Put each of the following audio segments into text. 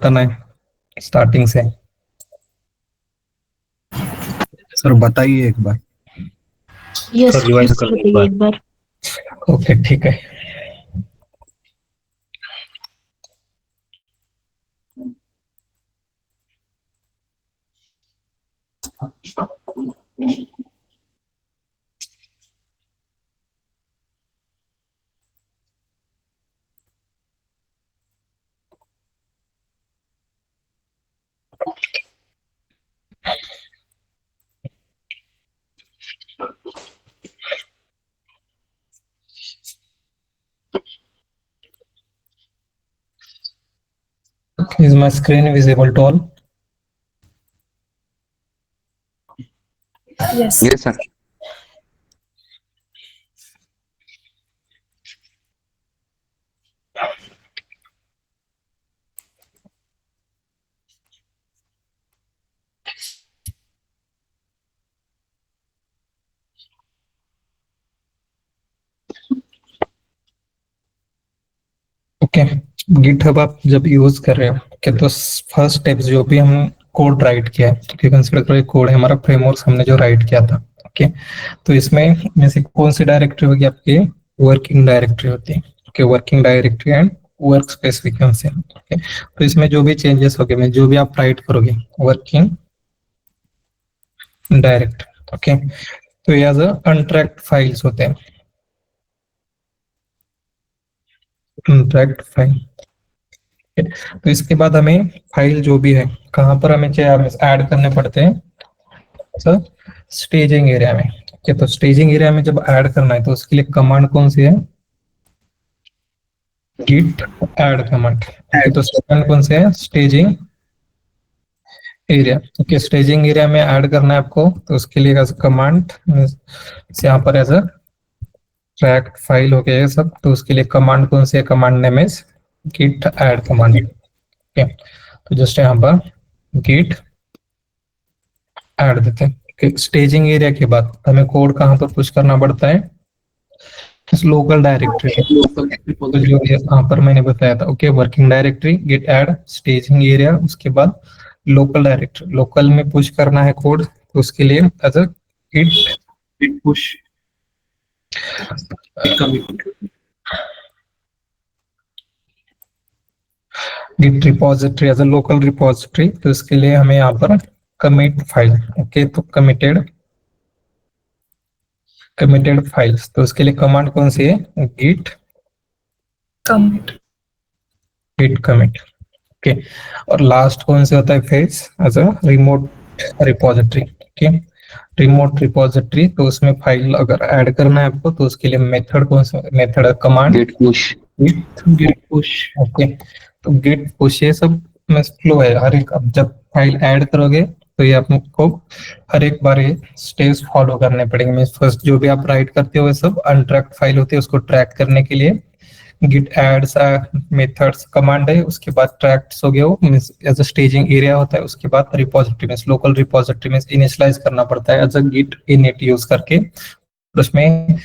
बताना है स्टार्टिंग से। सर बताइए एक बार। यस सर रिवाइज कर लो एक बार। एक बार। ओके ठीक है। Is my screen visible to all? Yes Yes, sir. Okay. GitHub आप जब यूज कर रहे हो कि तो फर्स्ट स्टेप जो भी हम कोड राइट किया है, तो कंसीडर करो कोड है हमारा फ्रेमवर्क हमने जो राइट किया था। ओके, तो इसमें में से कौन सी डायरेक्टरी होगी आपकी? वर्किंग डायरेक्टरी होती है। Okay, working directory and work specification. Okay, तो इसमें जो भी चेंजेस होंगे में जो भी आप राइट करोगे वर्किंग डायरेक्ट। ओके, तो ये एज अनट्रैक्ड फाइल्स होते हैं। अनट्रैक्ड फाइल। तो इसके बाद हमें फाइल जो भी है कहाँ पर हमें ऐड करने पड़ते हैं? सर स्टेजिंग एरिया में। ओके, तो स्टेजिंग एरिया में जब ऐड करना है तो उसके लिए कमांड कौन सी है? Git add command. ओके, तो सेकंड कौन से है? Staging area. Okay, staging area में ऐड करना है आपको, तो उसके लिए कमांड यहाँ पर एज अ ट्रैक फाइल हो गया सब, तो उसके लिए कमांड कौन सी है? Command name is git add command. Okay, तो जस्ट यहाँ पर गिट ऐड देते हैं। स्टेजिंग एरिया के बाद हमें कोड कहाँ पर पुश करना पड़ता है? इस लोकल डायरेक्टरी। तो जो यहाँ पर मैंने बताया था, okay, working directory, git add, staging area, उसके बाद लोकल डायरेक्टरी। लोकल में पुश करना है कोड, तो उसके लिए as a git push git repository as a local repository. तो इसके लिए हमें यहाँ पर कमिट फाइल। ओके, तो कमिटेड फाइल्स, तो उसके लिए कमांड कौन सी है? Git commit. Git commit. Okay, और लास्ट कौन से होता है? Phase as a remote repository. Okay, remote repository, तो उसमें फाइल अगर ऐड करना है आपको, तो उसके लिए मेथड कौन सा? Method command Git push. Git push. Okay, तो गिट पुश ये सब में फ्लो है हर एक। अब जब फाइल ऐड करोगे तो ये आपको हर एक बार ये स्टेप्स फॉलो करने पड़ेंगे। मींस फर्स्ट जो भी आप राइट करते हो सब अनट्रैक्ड फाइल होती है, उसको ट्रैक करने के लिए गिट एड्स मेथड्स कमांड है, उसके बाद ट्रैक्स हो गया वो means as a staging area होता है, उसके बाद रिपोजिटरी मींस लोकल रिपोजिटरी में इनिशियलाइज करना पड़ता है as a git init use करके। उसमें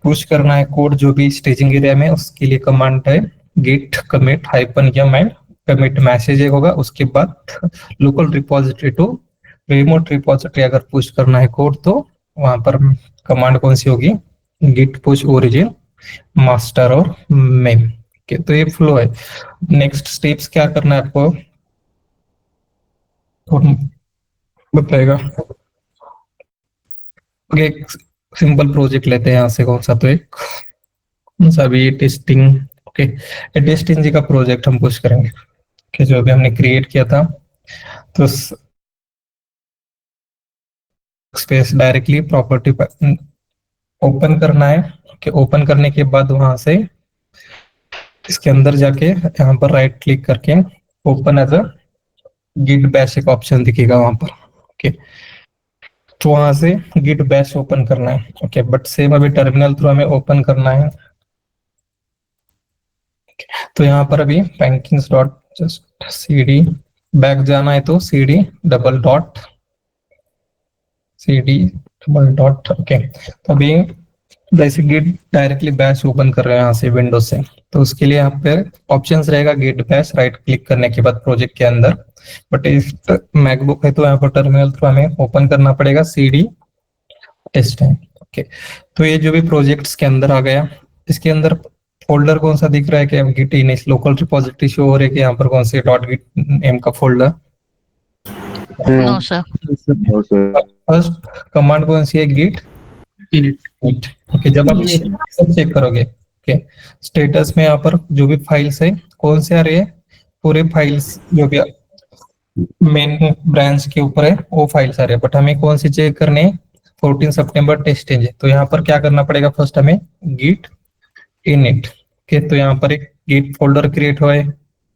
पुश करना है कोड जो भी स्टेजिंग एरिया में, उसके लिए कमांड है git commit hyphen m and commit message एक होगा। उसके बाद local repository to remote repository अगर पुश करना है कोड, तो वहां पर कमांड कौन सी होगी? गिट पुश ओरिजिन मास्टर और मेम। तो ये फ्लो है। नेक्स्ट स्टेप्स क्या करना है आपको बताएगा। ओके, सिंपल प्रोजेक्ट लेते हैं यहाँ से, कौन सा? तो एक सभी टेस्टिंग। ओके, टेस्टिंग जी का प्रोजेक्ट हम पुश करेंगे कि जो अभी हमने क्रिएट किया था, तो स्पेस डायरेक्टली प्रॉपर्टी ओपन करना है। कि ओपन करने के बाद वहां से इसके अंदर जाके यहाँ पर राइट क्लिक करके open as a git bash एक ऑप्शन दिखेगा वहां पर। ओके, तो वहां से गिट बैश ओपन करना है। ओके, बट सेम अभी टर्मिनल थ्रू हमें ओपन करना है। तो यहाँ पर अभी पैंकिंग्स डॉट जस्ट cd बैक जाना है, तो cd double dot cd double dot. Okay, तो अभी जैसे गिट डायरेक्टली बैश ओपन कर रहे हैं यहाँ से विंडोज से, तो उसके लिए यहाँ पे ऑप्शंस रहेगा गेट बैश, राइट क्लिक करने के बाद प्रोजेक्ट के अंदर। बट इस मैकबुक है तो यहाँ पर टर्मिनल थ्रू हमें ओपन करना पड़ेगा cd टेस्ट है। ओके, तो ये जो भी प्रोजेक्ट्स के अंदर आ गया, इसके अंदर फोल्डर कौन सा दिख रहा है कि गिट इनिश लोकल रिपोजिटरी शो हो रही है कि यहाँ पर कौन से डॉट गिट नेम का folder? No, sir. No, sir. First command कौन सी है? Git init. ओके, जब आप चेक करोगे, ओके, स्टेटस में यहाँ पर जो भी फाइल्स है कौन से आ रही है? पूरे फाइल्स जो भी मेन ब्रांच के ऊपर है वो फाइल्स आ रही है। बट हमें कौन सी चेक करनी है? 14 सितंबर टेस्ट है। तो यहाँ पर क्या करना पड़ेगा? फर्स्ट हमें गिट इनिट। ओके, तो यहाँ पर एक गिट फोल्डर क्रिएट हुआ है,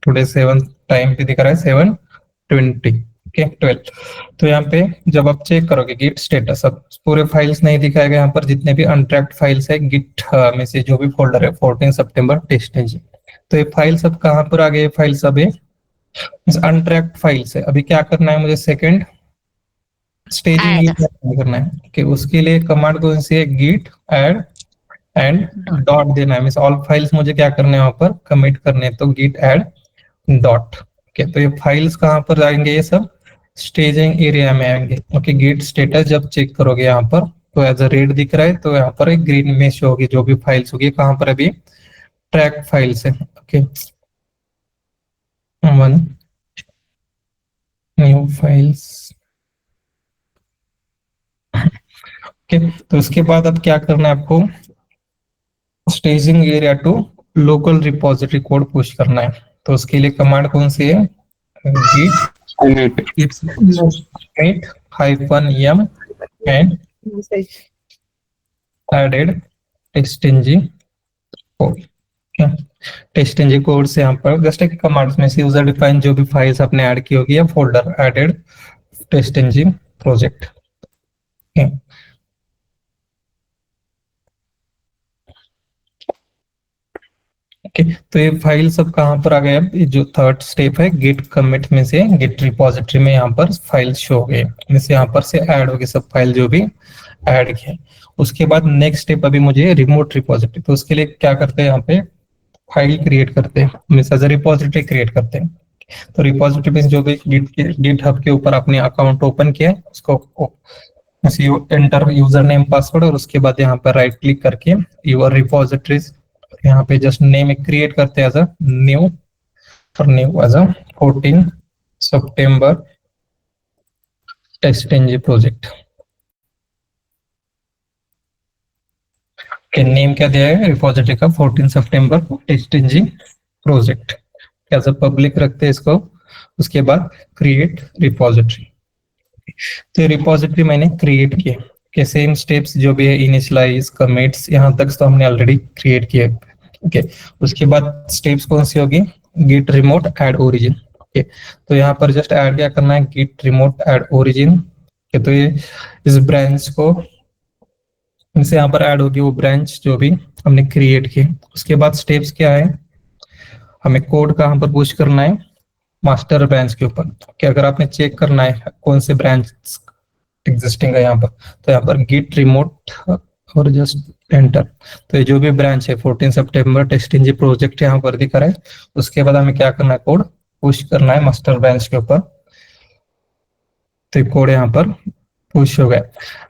टुडे 7 टाइम पे दिख रहा है 7:20, ओके 12। तो यहाँ पे जब आप चेक करोगे गिट स्टेटस, अब पूरे फाइल्स नहीं दिखाएगा, यहाँ पर जितने भी अनट्रैक्ड फाइल्स है गिट में से जो भी फोल्डर है 14 सितंबर टेस्ट है। तो ये फाइल सब कहाँ पर आ गए? फाइल सब है अनट्रैक्ड फाइल्स है। अभी क्या करना है मुझे? Second staging Add. करना है कि उसके लिए कमांड कौन सी है? गिट ऐड एंड डॉट देना है। मींस ऑल फाइल्स मुझे क्या करने हैं वहां पर? कमिट करने हैं। तो गिट ऐड डॉट। ओके, तो ये फाइल्स कहाँ पर आएंगे? ये सब स्टेजिंग एरिया में आएंगे। ओके, गिट स्टेटस जब चेक करोगे यहाँ पर तो एज अ रेड दिख रहा है, तो यहाँ पर एक ग्रीन में शो होगी जो भी फाइल्स होगी कहाँ पर? अभी ट्रैक फाइल्स है। Okay, one new files. Okay, तो उसके बाद अब क्या करना है आपको? Staging area to local repository code push करना है। तो उसके लिए कमांड कौन सी है? git -m and added testng code. Testing code से यहाँ पर जस्ट एक कमांड में से यूजर डिफाइन जो भी फाइल्स आपने ऐड की होगी या folder added testing project. Okay, तो ये फाइल सब कहाँ पर आ गया? ये जो थर्ड स्टेप है गिट कमिट में से गिट रिपोजिटरी में यहाँ पर फाइल शो हो गए, जैसे यहाँ पर से ऐड हो गए सब फाइल जो भी ऐड किए। उसके बाद नेक्स्ट स्टेप अभी मुझे रिमोट रिपोजिटरी, तो उसके लिए क्या करते हैं? यहाँ पे फाइल क्रिएट करते हैं, means as a repository create करते हैं। तो रिपोजिटरी में जो भी गिट हब के ऊपर अपने अकाउंट ओपन किया है उसको एंटर यूजर नेम पासवर्ड, और उसके बाद यहाँ पर राइट क्लिक करके यूर रिपोजिटरीज, यहाँ पे जस्ट नेम क्रिएट करते हैं एज अ न्यू, और न्यू एज अ 14 सितंबर टेस्टिंग प्रोजेक्ट के नेम क्या दिया है? रिपोजिटरी का 14 सितंबर testing project as a public रखते हैं इसको। उसके बाद क्रिएट रिपोजिटरी। तो रिपोजिटरी मैंने क्रिएट किया के सेम स्टेप्स जो भी है इनिशियलाइज कमिट्स यहाँ तक तो हमने ऑलरेडी क्रिएट किया। ओके, उसके बाद स्टेप्स कौन सी होगी? Git remote add origin. Okay, तो यहाँ पर जस्ट ऐड क्या करना है? Git remote add origin. तो ये इस ब्रांच को इनसे यहाँ पर ऐड होगी वो ब्रांच जो भी हमने क्रिएट की। उसके बाद स्टेप्स क्या है? हमें कोड कहाँ पर पुश करना है? मास्टर ब्रांच के ऊपर। कि अगर आपने चेक करना है कौन से ब्रांच एग्जिस्टिंग है यहाँ पर, तो यहाँ पर गिट रिमोट और जस्ट एंटर। तो ये जो भी ब्रांच है 14 सितंबर टेस्टिंग प्रोजेक्ट यहाँ पर दिखा रहा है। उसके बाद हमें क्या करना है? कोड पुश करना है मास्टर ब्रांच के ऊपर। तो कोड यहाँ पर पुश हो गया।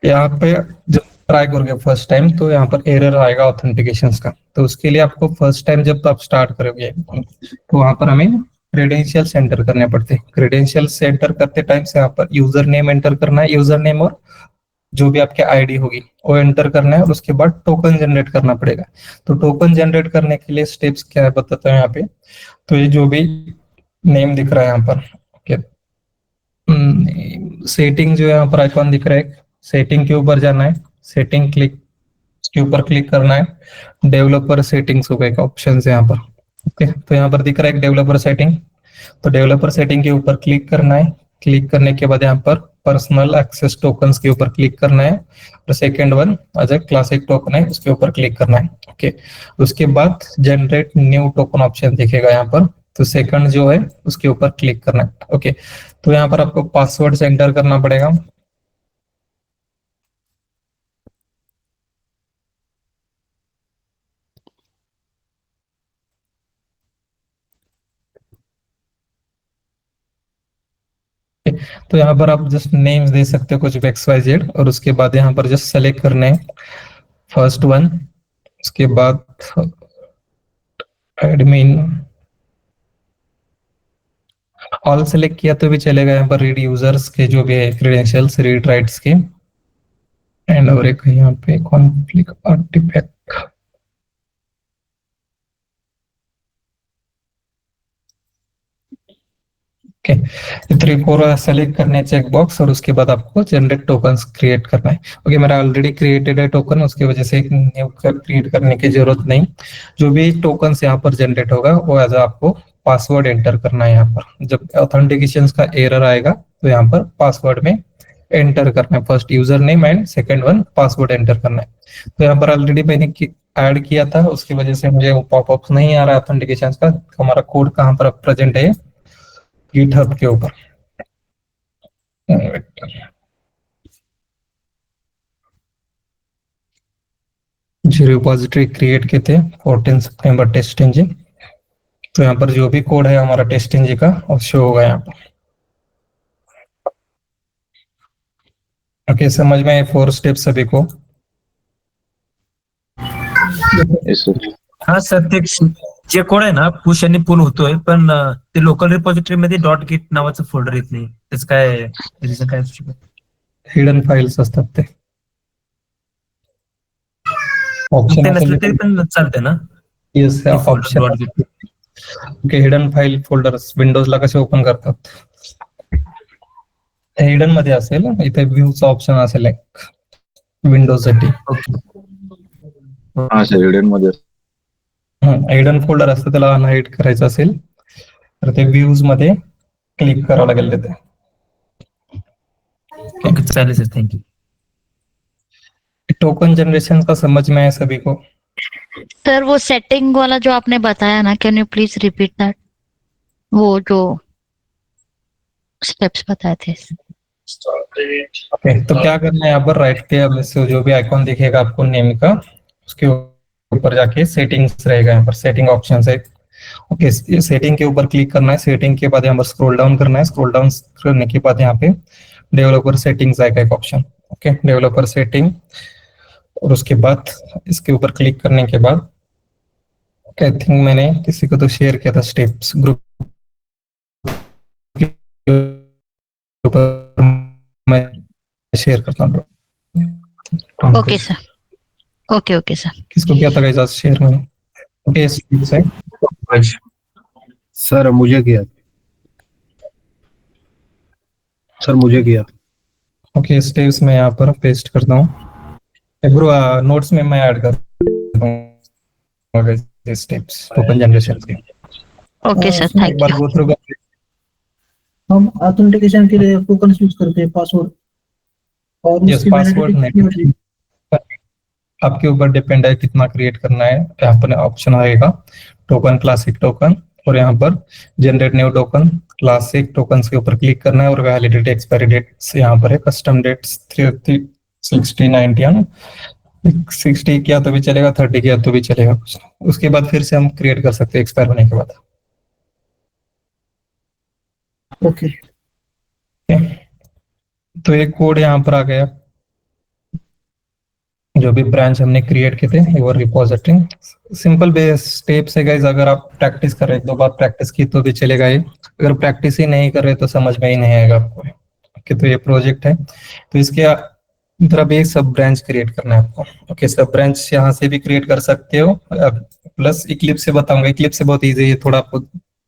यहाँ पे जब ट्राई करोगे फर्स्ट टाइम तो यहाँ पर एरर आएगा ऑथेंटिकेशन का। तो उसके लिए आपको फर्स्ट टाइम जब आप स्टार्ट करोगे तो वहां पर हमें क्रेडेंशियल एंटर करने पड़ते हैं। क्रेडेंशियल्स एंटर करते टाइम से यहाँ पर यूजर नेम एंटर करना है, यूजर नेम और जो भी आपके आईडी होगी वो एंटर करना है, और उसके बाद टोकन जनरेट करना पड़ेगा। तो टोकन जनरेट करने के लिए स्टेप्स क्या है बताता हूँ यहाँ पे। तो ये जो भी नेम दिख रहा है यहाँ पर, सेटिंग जो है यहाँ पर आइकॉन दिख रहा है, सेटिंग के ऊपर जाना है, सेटिंग क्लिक के ऊपर क्लिक करना है। डेवलपर सेटिंग्स होगा एक ऑप्शन है यहाँ पर। ओके, तो यहाँ पर दिख रहा है एक डेवलपर सेटिंग। तो डेवलपर सेटिंग के ऊपर क्लिक करना है। क्लिक करने के बाद यहाँ पर पर्सनल एक्सेस टोकन्स के ऊपर क्लिक करना है, और second one as a classic token है उसके ऊपर क्लिक करना है। ओके, उसके बाद जनरेट न्यू टोकन ऑप्शन दिखेगा यहाँ पर, तो सेकंड जो है उसके ऊपर क्लिक करना है। ओके, तो यहाँ पर आपको पासवर्ड एंटर करना पड़ेगा। तो यहाँ पर आप जस्ट नेम्स दे सकते हो कुछ XYZ, और उसके बाद यहाँ पर जस्ट सेलेक्ट करने हैं फर्स्ट वन, उसके बाद एडमिन ऑल सेलेक्ट किया तो भी चलेगा। यहाँ पर रीड यूजर्स के जो भी है क्रेडेंशियल्स, रीड राइट्स के, एंड और एक यहाँ पे conflict artifact. Okay, three four select करने हैं चेक बॉक्स, और उसके बाद आपको जनरेट टोकन्स क्रिएट करना है। ओके, मेरा ऑलरेडी क्रिएटेड है टोकन, उसकी वजह से एक न्यू क्रिएट करने की जरूरत नहीं। जो भी टोकन्स यहाँ पर जनरेट होगा वो एज आपको पासवर्ड एंटर करना है। यहाँ पर जब ऑथेंटिकेशन का एरर आएगा तो यहाँ पर पासवर्ड में एंटर करना है, first user name and second one password enter करना है। तो यहाँ पर ऑलरेडी मैंने ऐड किया था, उसकी वजह से मुझे वो पॉपअप नहीं आ रहा है ऑथेंटिकेशन का। हमारा कोड कहाँ पर प्रेजेंट है, गिटहब के ऊपर। जो रिपोजिटरी क्रिएट किए थे 14 सितंबर टेस्ट इंजन, तो यहाँ पर जो भी कोड है हमारा टेस्ट इंजन का वो शो होगा यहाँ पर। ओके, समझ में आए 4 स्टेप सभी को? हा सर, ते जे कोड आहे ना पुश आणि पुल होतोय, पण ते लोकल रिपॉझिटरी मध्ये डॉट गिट नावाचं फोल्डर येत नाही. त्याचं काय रिझन काय असू शकतं? हिडन फाइल्स असतात ते ते ऑप्शन नसलं तरी पण चालतंय ना? Yes, option dot git. Okay, hidden file folders विंडोजला कसे ओपन करतात, हिडन मध्ये असेल, इथे व्ह्यूचा ऑप्शन असेल एक विंडोज साठी। हा सर, हिडन मध्ये हिडन फोल्डर असतं, त्याला अनहाईड करायचं असेल तर ते व्ह्यूज मध्ये क्लिक करावं लागेल तिथे। ओके, चालेल sir, thank you. Token generation का समझ में आया सभी को? सर वो सेटिंग वाला जो आपने बताया ना, can you please repeat that? वो जो स्टेप्स बताए थे। ओके, तो क्या करना है, यहाँ पर राइट के से जो भी आइकॉन दिखेगा आपको नेम का, उसके ऊपर जाके सेटिंग्स रहेगा, यहाँ पर सेटिंग ऑप्शन है। ओके, ये सेटिंग के ऊपर क्लिक करना है। सेटिंग के बाद यहाँ पर स्क्रॉल डाउन करना है। स्क्रॉल डाउन करने के बाद यहाँ पे डेवलपर सेटिंग्स आएगा एक ऑप्शन। ओके, डेवलपर सेटिंग, और उसके बाद इसके ऊपर क्लिक करने के बाद आई थिंक मैंने किसी को तो शेयर किया था स्टेप्स ग्रुप मैं शेयर करता हूँ। Okay sir, okay okay sir. किसको किया था गाइस शेयर मैंने? ओके, सर मुझे किया, सर मुझे किया। ओके, स्टेप्स मैं यहाँ पर पेस्ट करता हूँ। ब्रो नोट्स में मैं ऐड कर दूंगा गाइस स्टेप्स टोकन जनरेशन के। ओके सर, एक thank bar you. Go through कर। हम ऑथेंटिकेशन के लिए टोकन यूज करते हैं, पासवर्ड और यस, उसकी पासवर्ड वैलिडिटी कितनी होती है? आपके ऊपर डिपेंड है कितना क्रिएट करना है। यहाँ पर ऑप्शन आएगा टोकन, क्लासिक टोकन, और यहाँ पर generate new token. Classic token के ऊपर क्लिक करना है, और वैलिडिटी एक्सपायरी डेट यहाँ पर है कस्टम डेट्स 60, 90, 60 किया तो भी चलेगा, 30 किया तो भी चलेगा कुछ। उसके बाद फिर से हम क्रिएट कर सकते हैं एक्सपायर होने के बाद। ओके, तो एक कोड यहाँ पर आ गया, जो भी ब्रांच हमने क्रिएट किए थे your repository. Simple base steps है गाइस, अगर आप प्रैक्टिस कर रहे हैं, 2 बार प्रैक्टिस की तो भी चलेगा ये। अगर प्रैक्टिस ही नहीं कर रहे तो समझ में ही नहीं आएगा आपको। ओके, तो ये प्रोजेक्ट है, तो इसके तरफ एक सब ब्रांच क्रिएट करना है आपको। ओके, सब ब्रांच यहाँ से भी क्रिएट कर सकते हो, प्लस इक्लिप्स से बताऊंगा। इक्लिप्स से बहुत इजी है, थोड़ा आपको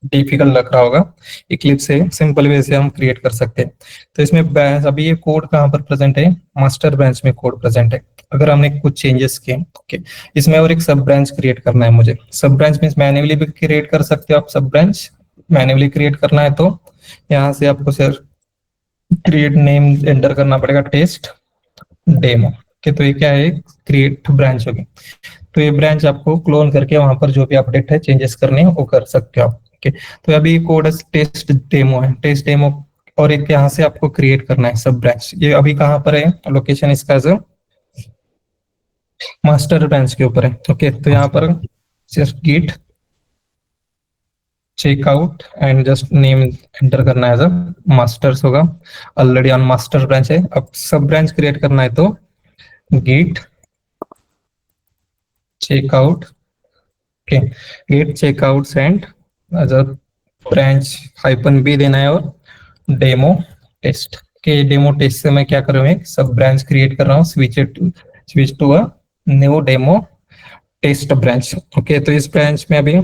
डिफिकल्ट लग रहा होगा। इक्लिप्स से सिंपल वे से हम क्रिएट कर सकते हैं। तो इसमें अभी ये कोड कहाँ पर प्रेजेंट है, मास्टर ब्रांच में कोड प्रेजेंट है। अगर हमने कुछ चेंजेस किए, ओके, इसमें और एक सब ब्रांच क्रिएट करना है मुझे। सब ब्रांच में मैन्युअली भी क्रिएट कर सकते हो आप। सब ब्रांच मैन्युअली क्रिएट करना है तो यहाँ से आपको सर क्रिएट नेम एंटर करना पड़ेगा, टेस्ट डेमो। ओके, तो ये क्या है, क्रिएट ब्रांच होगी। तो ये ब्रांच आपको क्लोन करके वहां पर जो भी अपडेट है, चेंजेस करने हैं वो कर सकते हो आप। ओके, तो अभी कोड टेस्ट डेमो है, टेस्ट डेमो, और एक यहाँ से आपको क्रिएट करना है सब ब्रांच। ये अभी कहाँ पर है, लोकेशन इसका जो मास्टर ब्रांच के ऊपर है। ओके, तो यहाँ पर just git checkout and just name enter करना है, जब मास्टर्स होगा, ऑलरेडी ऑन मास्टर ब्रांच है। अब सब ब्रांच क्रिएट करना है तो git checkout, okay, git checkouts and as a branch -b देना है और डेमो टेस्ट के डेमो टेस्ट से मैं क्या कर रहा हूँ, सब ब्रांच क्रिएट कर रहा हूँ, switch to a new demo test branch. Okay, तो इस ब्रांच में अभी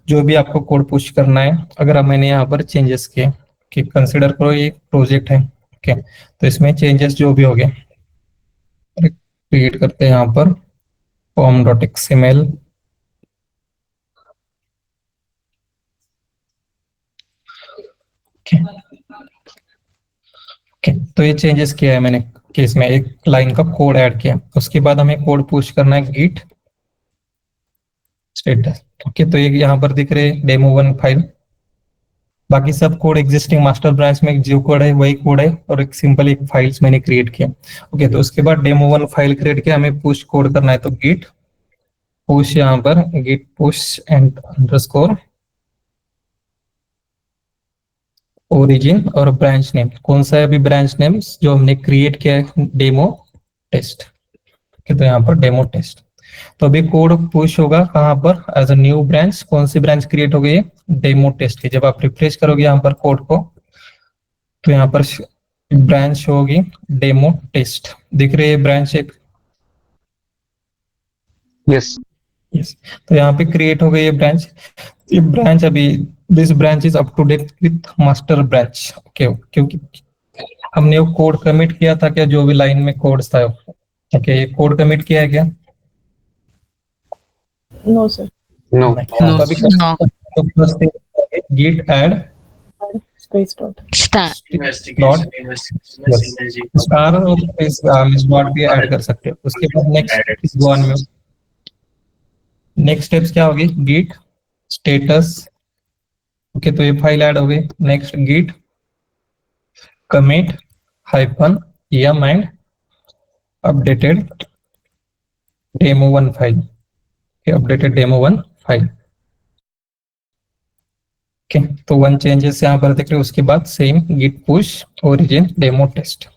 जो भी आपको कोड पुश करना है, अगर मैंने यहाँ पर चेंजेस किए कि कंसिडर करो ये प्रोजेक्ट है, ओके, तो इसमें चेंजेस जो भी हो गए क्रिएट करते हैं यहाँ पर form.xml, ओके, तो ये चेंजेस किया है मैंने कि इसमें एक लाइन का कोड ऐड किया। उसके बाद हमें कोड पुश करना है git स्टेटस। ओके, तो ये यहाँ पर दिख रहे डेमो1 फाइल, बाकी सब कोड एग्जिस्टिंग मास्टर ब्रांच में जो कोड है वही कोड है और एक सिंपल एक फाइल्स मैंने क्रिएट किया। ओके, तो उसके बाद डेमो1 फाइल क्रिएट किया, हमें पुश कोड करना है तो git पुश, यहाँ पर git push and underscore origin और ब्रांच नेम, कौन सा है अभी ब्रांच नेम जो हमने क्रिएट किया है, डेमो टेस्ट। तो यहाँ पर डेमो टेस्ट, तो अभी कोड पुश होगा कहाँ पर, एज अ न्यू ब्रांच। कौन सी ब्रांच क्रिएट हो गई है, डेमो टेस्ट की। जब आप रिफ्रेश करोगे यहाँ पर कोड को, तो यहाँ पर ब्रांच होगी डेमो टेस्ट, दिख रही है ब्रांच एक, यस यस, तो यहाँ पे क्रिएट हो गई है ब्रांच। ये ब्रांच अभी this branch is up to date with master branch. Okay, क्योंकि हमने वो कोड कमिट किया था क्या, जो भी लाइन में कोड था। ओके, ये कोड कमिट किया है क्या? No sir. नो तो अभी git add space dot star star और इस डॉट भी ऐड कर सकते हो। उसके बाद नेक्स्ट गो ऑन में नेक्स्ट स्टेप्स क्या होगी, git स्टेटस। ओके, तो ये फाइल ऐड हो गई। Next git commit -m and updated डेमो1 फाइल, अपडेटेड डेमो1 फाइल। ओके, तो 1 चेंजेस यहाँ पर देख रहे हो। उसके बाद same git push origin demo test.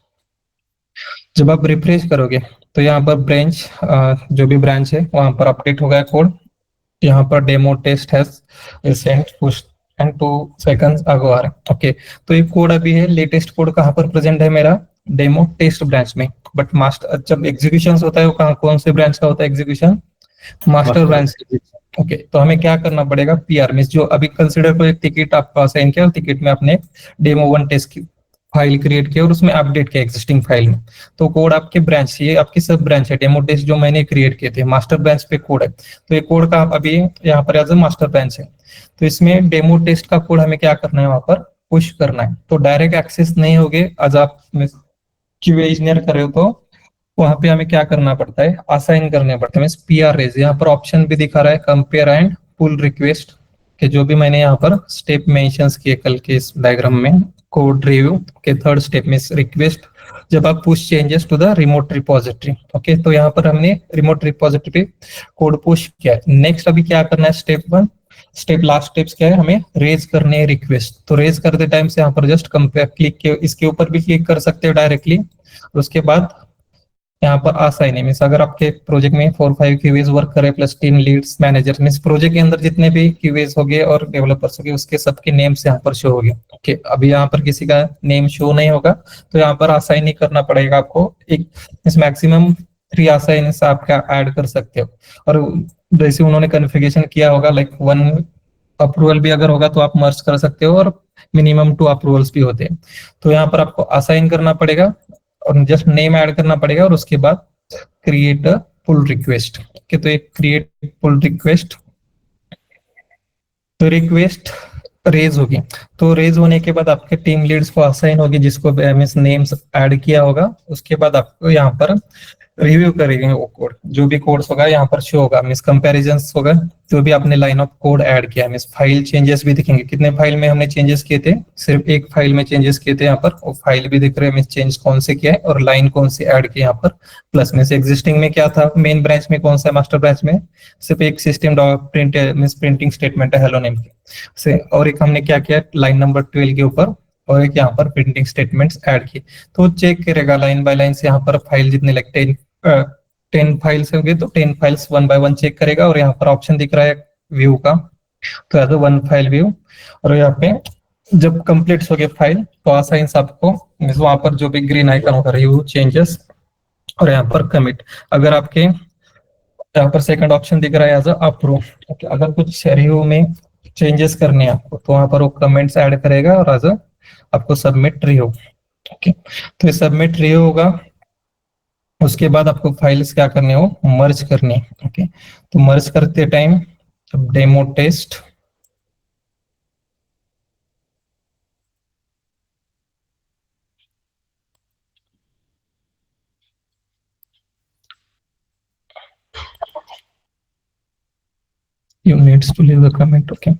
जब आप रिफ्रेश करोगे तो यहाँ पर ब्रांच जो भी ब्रांच है वहां पर अपडेट हो गया कोड। यहाँ पर डेमो टेस्ट है सेंट पुश एंड 2 सेकंड्स अगो आ रहा है। ओके, तो ये कोड अभी है, लेटेस्ट कोड कहाँ पर प्रेजेंट है मेरा, डेमो टेस्ट ब्रांच में। बट मास्टर जब एग्जीक्यूशन होता है वो कहाँ, कौन से ब्रांच का होता है एग्जीक्यूशन, मास्टर ब्रांच। ओके, तो हमें क्या करना पड़ेगा, पीआर में जो अभी कंसिडर को एक टिकट आपका असाइन किया, टिकट में आपने डेमो1 टेस्ट की फाइल क्रिएट किया और उसमें अपडेट किया एग्जिस्टिंग फाइल में। तो कोड आपके ब्रांच, ये आपकी सब ब्रांच है, डेमो टेस्ट जो मैंने क्रिएट किए थे मास्टर ब्रांच पे कोड है। तो ये कोड का अभी यहाँ पर एज अ मास्टर ब्रांच है, तो इसमें डेमो टेस्ट का कोड हमें क्या करना है, वहां पर पुश करना है। तो डायरेक्ट एक्सेस नहीं होगे, आज आप क्यूए इंजीनियर कर रहे हो तो वहां पे हमें क्या करना पड़ता है, असाइन करने पड़ते हैं पीआर रेज। यहाँ पर ऑप्शन भी दिखा रहा है कंपेयर एंड पुल रिक्वेस्ट के, जो भी मैंने यहाँ पर स्टेप मेंशंस किए कल के इस डायग्राम में, कोड रिव्यू के थर्ड स्टेप में रिक्वेस्ट, जब आप push changes to the remote repository. Okay, तो यहाँ पर हमने रिमोट रिपोजिटरी पे कोड पुश किया है। नेक्स्ट अभी क्या करना है, स्टेप 1 स्टेप लास्ट स्टेप्स क्या है, हमें रेज करने हैं रिक्वेस्ट। तो रेज करते टाइम से यहाँ पर जस्ट कंपेयर क्लिक के इसके ऊपर भी क्लिक कर सकते हो डायरेक्टली। उसके बाद यहाँ पर असाइन है, मीन्स अगर आपके प्रोजेक्ट में 4-5 क्यूएज वर्क करे plus 3 leads manager, means project के अंदर जितने भी क्यूएज हो गए और डेवलपर्स हो गए उसके सबके नेम्स यहाँ पर शो हो गए। ओके, अभी यहाँ पर किसी का नेम शो नहीं होगा, तो यहाँ पर असाइन ही करना पड़ेगा आपको। एक मैक्सिमम 3 असाइन आपका ऐड कर सकते हो। और जैसे उन्होंने कॉन्फ़िगरेशन किया होगा, लाइक 1 अप्रूवल भी अगर होगा तो आप मर्ज कर सकते हो और मिनिमम 2 अप्रूवल्स भी होते हैं। तो यहाँ पर आपको असाइन करना पड़ेगा और जस्ट नेम ऐड करना पड़ेगा और उसके बाद क्रिएट अ पुल रिक्वेस्ट। तो एक क्रिएट पुल रिक्वेस्ट, तो रिक्वेस्ट रेज होगी। तो रेज होने के बाद आपके टीम लीड्स को असाइन होगी जिसको नेम्स ऐड किया होगा। उसके बाद आपको यहाँ पर रिव्यू करेंगे वो कोड, जो भी कोड्स होगा यहाँ पर शो होगा, मीन्स कंपैरिजन होगा, जो भी आपने लाइन ऑफ कोड ऐड किया है, मीन्स फाइल चेंजेस भी दिखेंगे, कितने फाइल में हमने चेंजेस किए थे, सिर्फ एक फाइल में चेंजेस किए थे यहाँ पर, वो फाइल भी दिख रहे हैं, मीन्स चेंज कौन से किया है और लाइन कौन सी ऐड की यहाँ पर, प्लस में से एग्जिस्टिंग में क्या था, मेन ब्रांच में कौन सा, मास्टर ब्रांच में सिर्फ एक system print means printing statement है हेलो नेम की से, और एक हमने क्या किया लाइन नंबर 12 के ऊपर, और एक यहाँ पर प्रिंटिंग स्टेटमेंट्स ऐड की, तो चेक करेगा लाइन बाय लाइन से यहाँ पर फाइल जितने लगते हैं 10 फाइल्स होंगे तो 10 फाइल्स 1 बाय 1 चेक करेगा, और यहाँ पर ऑप्शन दिख रहा है व्यू का, तो एज 1 फाइल व्यू, और यहाँ पे जब कंप्लीट हो गया फाइल तो असाइंस आपको वहां पर जो भी ग्रीन आइकन होगा रिव्यू चेंजेस, और यहाँ पर कमिट, अगर आपके यहाँ पर सेकंड ऑप्शन दिख रहा है एज अप्रूव, अगर कुछ रिव्यू में चेंजेस करने हैं आपको तो वहां पर वो कमेंट्स ऐड करेगा, और एज आपको सबमिट रिव्यू, ओके, तो ये सबमिट रिव्यू होगा, उसके बाद आपको फाइल्स क्या करने हो, मर्ज करने, ओके, तो मर्ज करते time demo test you needs to leave the comment, okay,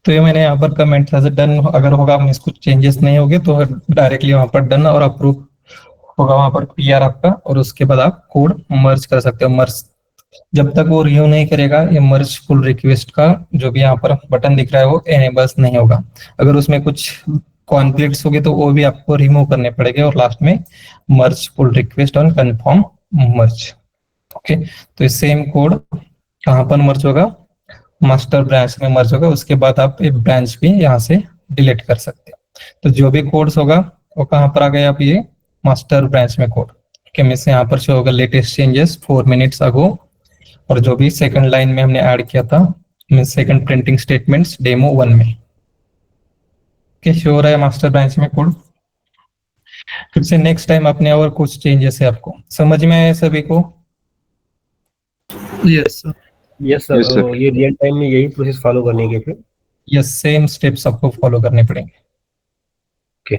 तो ये मैंने यहाँ पर कमेंट डन अगर होगा, मीन्स कुछ चेंजेस नहीं होंगे तो डायरेक्टली वहां पर डन और अप्रूव होगा वहां पर पीआर आपका, और उसके बाद आप कोड मर्ज कर सकते हो। मर्ज जब तक वो रिव्यू नहीं करेगा, ये मर्ज पुल रिक्वेस्ट का जो भी यहाँ पर बटन दिख रहा है वो एनेबल्स नहीं होगा, अगर उसमें कुछ कॉन्फ्लिक्ट्स हो गए तो वो भी आपको रिमूव करने पड़ेंगे, और लास्ट में मर्ज पुल रिक्वेस्ट और कंफर्म मर्ज, ओके, तो ये सेम कोड कहाँ पर मर्ज होगा, मास्टर ब्रांच में मर्ज होगा, उसके बाद आप एक ब्रांच भी यहाँ से डिलीट कर सकते हो। तो जो भी कोड्स होगा वो कहाँ पर आ गया, आप ये मास्टर ब्रांच में कोड, ओके, में से यहाँ पर शो होगा लेटेस्ट चेंजेस 4 मिनट्स अगो, और जो भी सेकंड लाइन में हमने ऐड किया था सेकंड प्रिंटिंग स्टेटमेंट्स डेमो 1 में, ओके, शो हो रहा है मास्टर ब्रांच में कोड। फिर से नेक्स्ट टाइम अपने और कुछ चेंजेस है आपको समझ में आया सभी को? Yes sir. यस सर, ये रियल टाइम में यही प्रोसेस फॉलो करने के फिर? यस, सेम स्टेप्स आपको फॉलो करने पड़ेंगे। ओके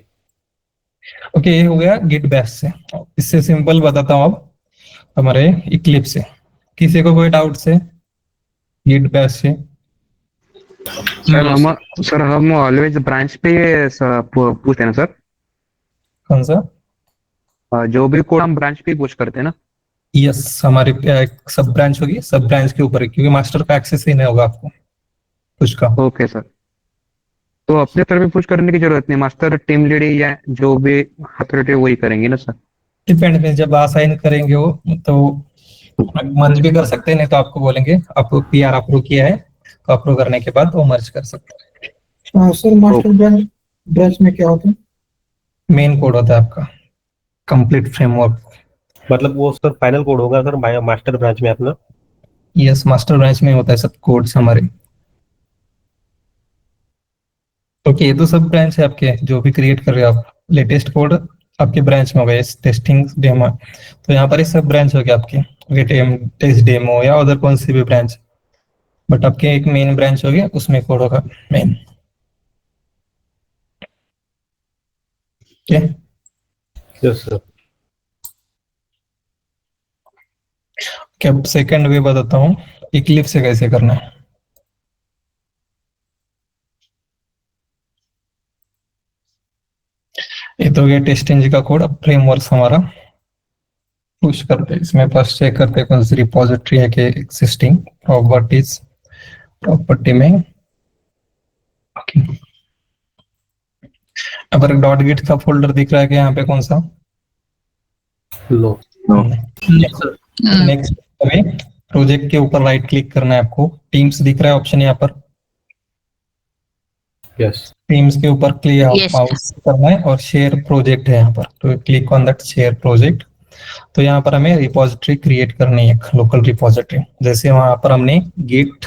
ओके, ये हो गया गिट बैश से। इससे सिंपल बताता हूँ अब हमारे इक्लिप्स से। किसी को कोई डाउट से गिट बैश से? सर हम ऑलवेज ब्रांच पे पूछते हैं ना सर? कौन सा? जो भी कोड हम ब्रांच पे पुश करते हैं ना? यस, हमारे सब ब्रांच होगी, सब ब्रांच के ऊपर है, क्योंकि मास्टर का एक्सेस ही नहीं होगा आपको उसका। ओके सर, तो अपने तरफ भी पुश करने की जरूरत नहीं, मास्टर टीम लीड या जो भी अथॉरिटी वही करेंगे ना सर? डिपेंड में जब असाइन करेंगे वो तो मर्ज भी कर सकते हैं, नहीं तो आपको बोलेंगे आपको पीआर अप्रूव किया है तो अप्रूव करने के बाद वो मर्ज कर सकते हैं। सर मास्टर ब्रांच में क्या होता है? मेन कोड होता है आपका कंप्लीट फ्रेमवर्क। मतलब वो सर फाइनल कोड होगा सर मास्टर ब्रांच में अपना? यस, मास्टर ब्रांच में होता है सब कोड्स हमारे। ओके, ये तो सब ब्रांच है आपके जो भी क्रिएट कर रहे हो आप, लेटेस्ट कोड आपके ब्रांच में हो गया, टेस्टिंग डेमो, तो यहाँ पर ये सब ब्रांच हो गया आपके, गेट टेस्ट डेमो या अदर कौन सी भी ब्रांच, बट आपके एक मेन ब्रांच हो गया, उसमें कोड होगा मेन। Okay, yes sir. अब सेकंड वे बताता हूँ इक्लिप्स से कैसे करना है। ये तो गया टेस्टिंग का कोड। अब फ्रेमवर्क हमारा पुश करते हैं, इसमें फर्स्ट चेक करते हैं कौन सी रिपोजिटरी है कि एग्जिस्टिंग प्रॉपर्टीज, प्रॉपर्टी में ओके। अगर डॉट गिट का फोल्डर दिख रहा है कि यहाँ पे कौन सा? लो नेक्स्ट हमें प्रोजेक्ट के ऊपर राइट क्लिक करना है आपको, टीम्स दिख रहा है ऑप्शन यहाँ पर, यस टीम्स के ऊपर क्लिक माउस करना है और शेयर प्रोजेक्ट है यहाँ पर, तो click on that share project. तो यहाँ पर हमें रिपोजिटरी क्रिएट करनी है, लोकल रिपोजिटरी। जैसे वहां पर हमने गिट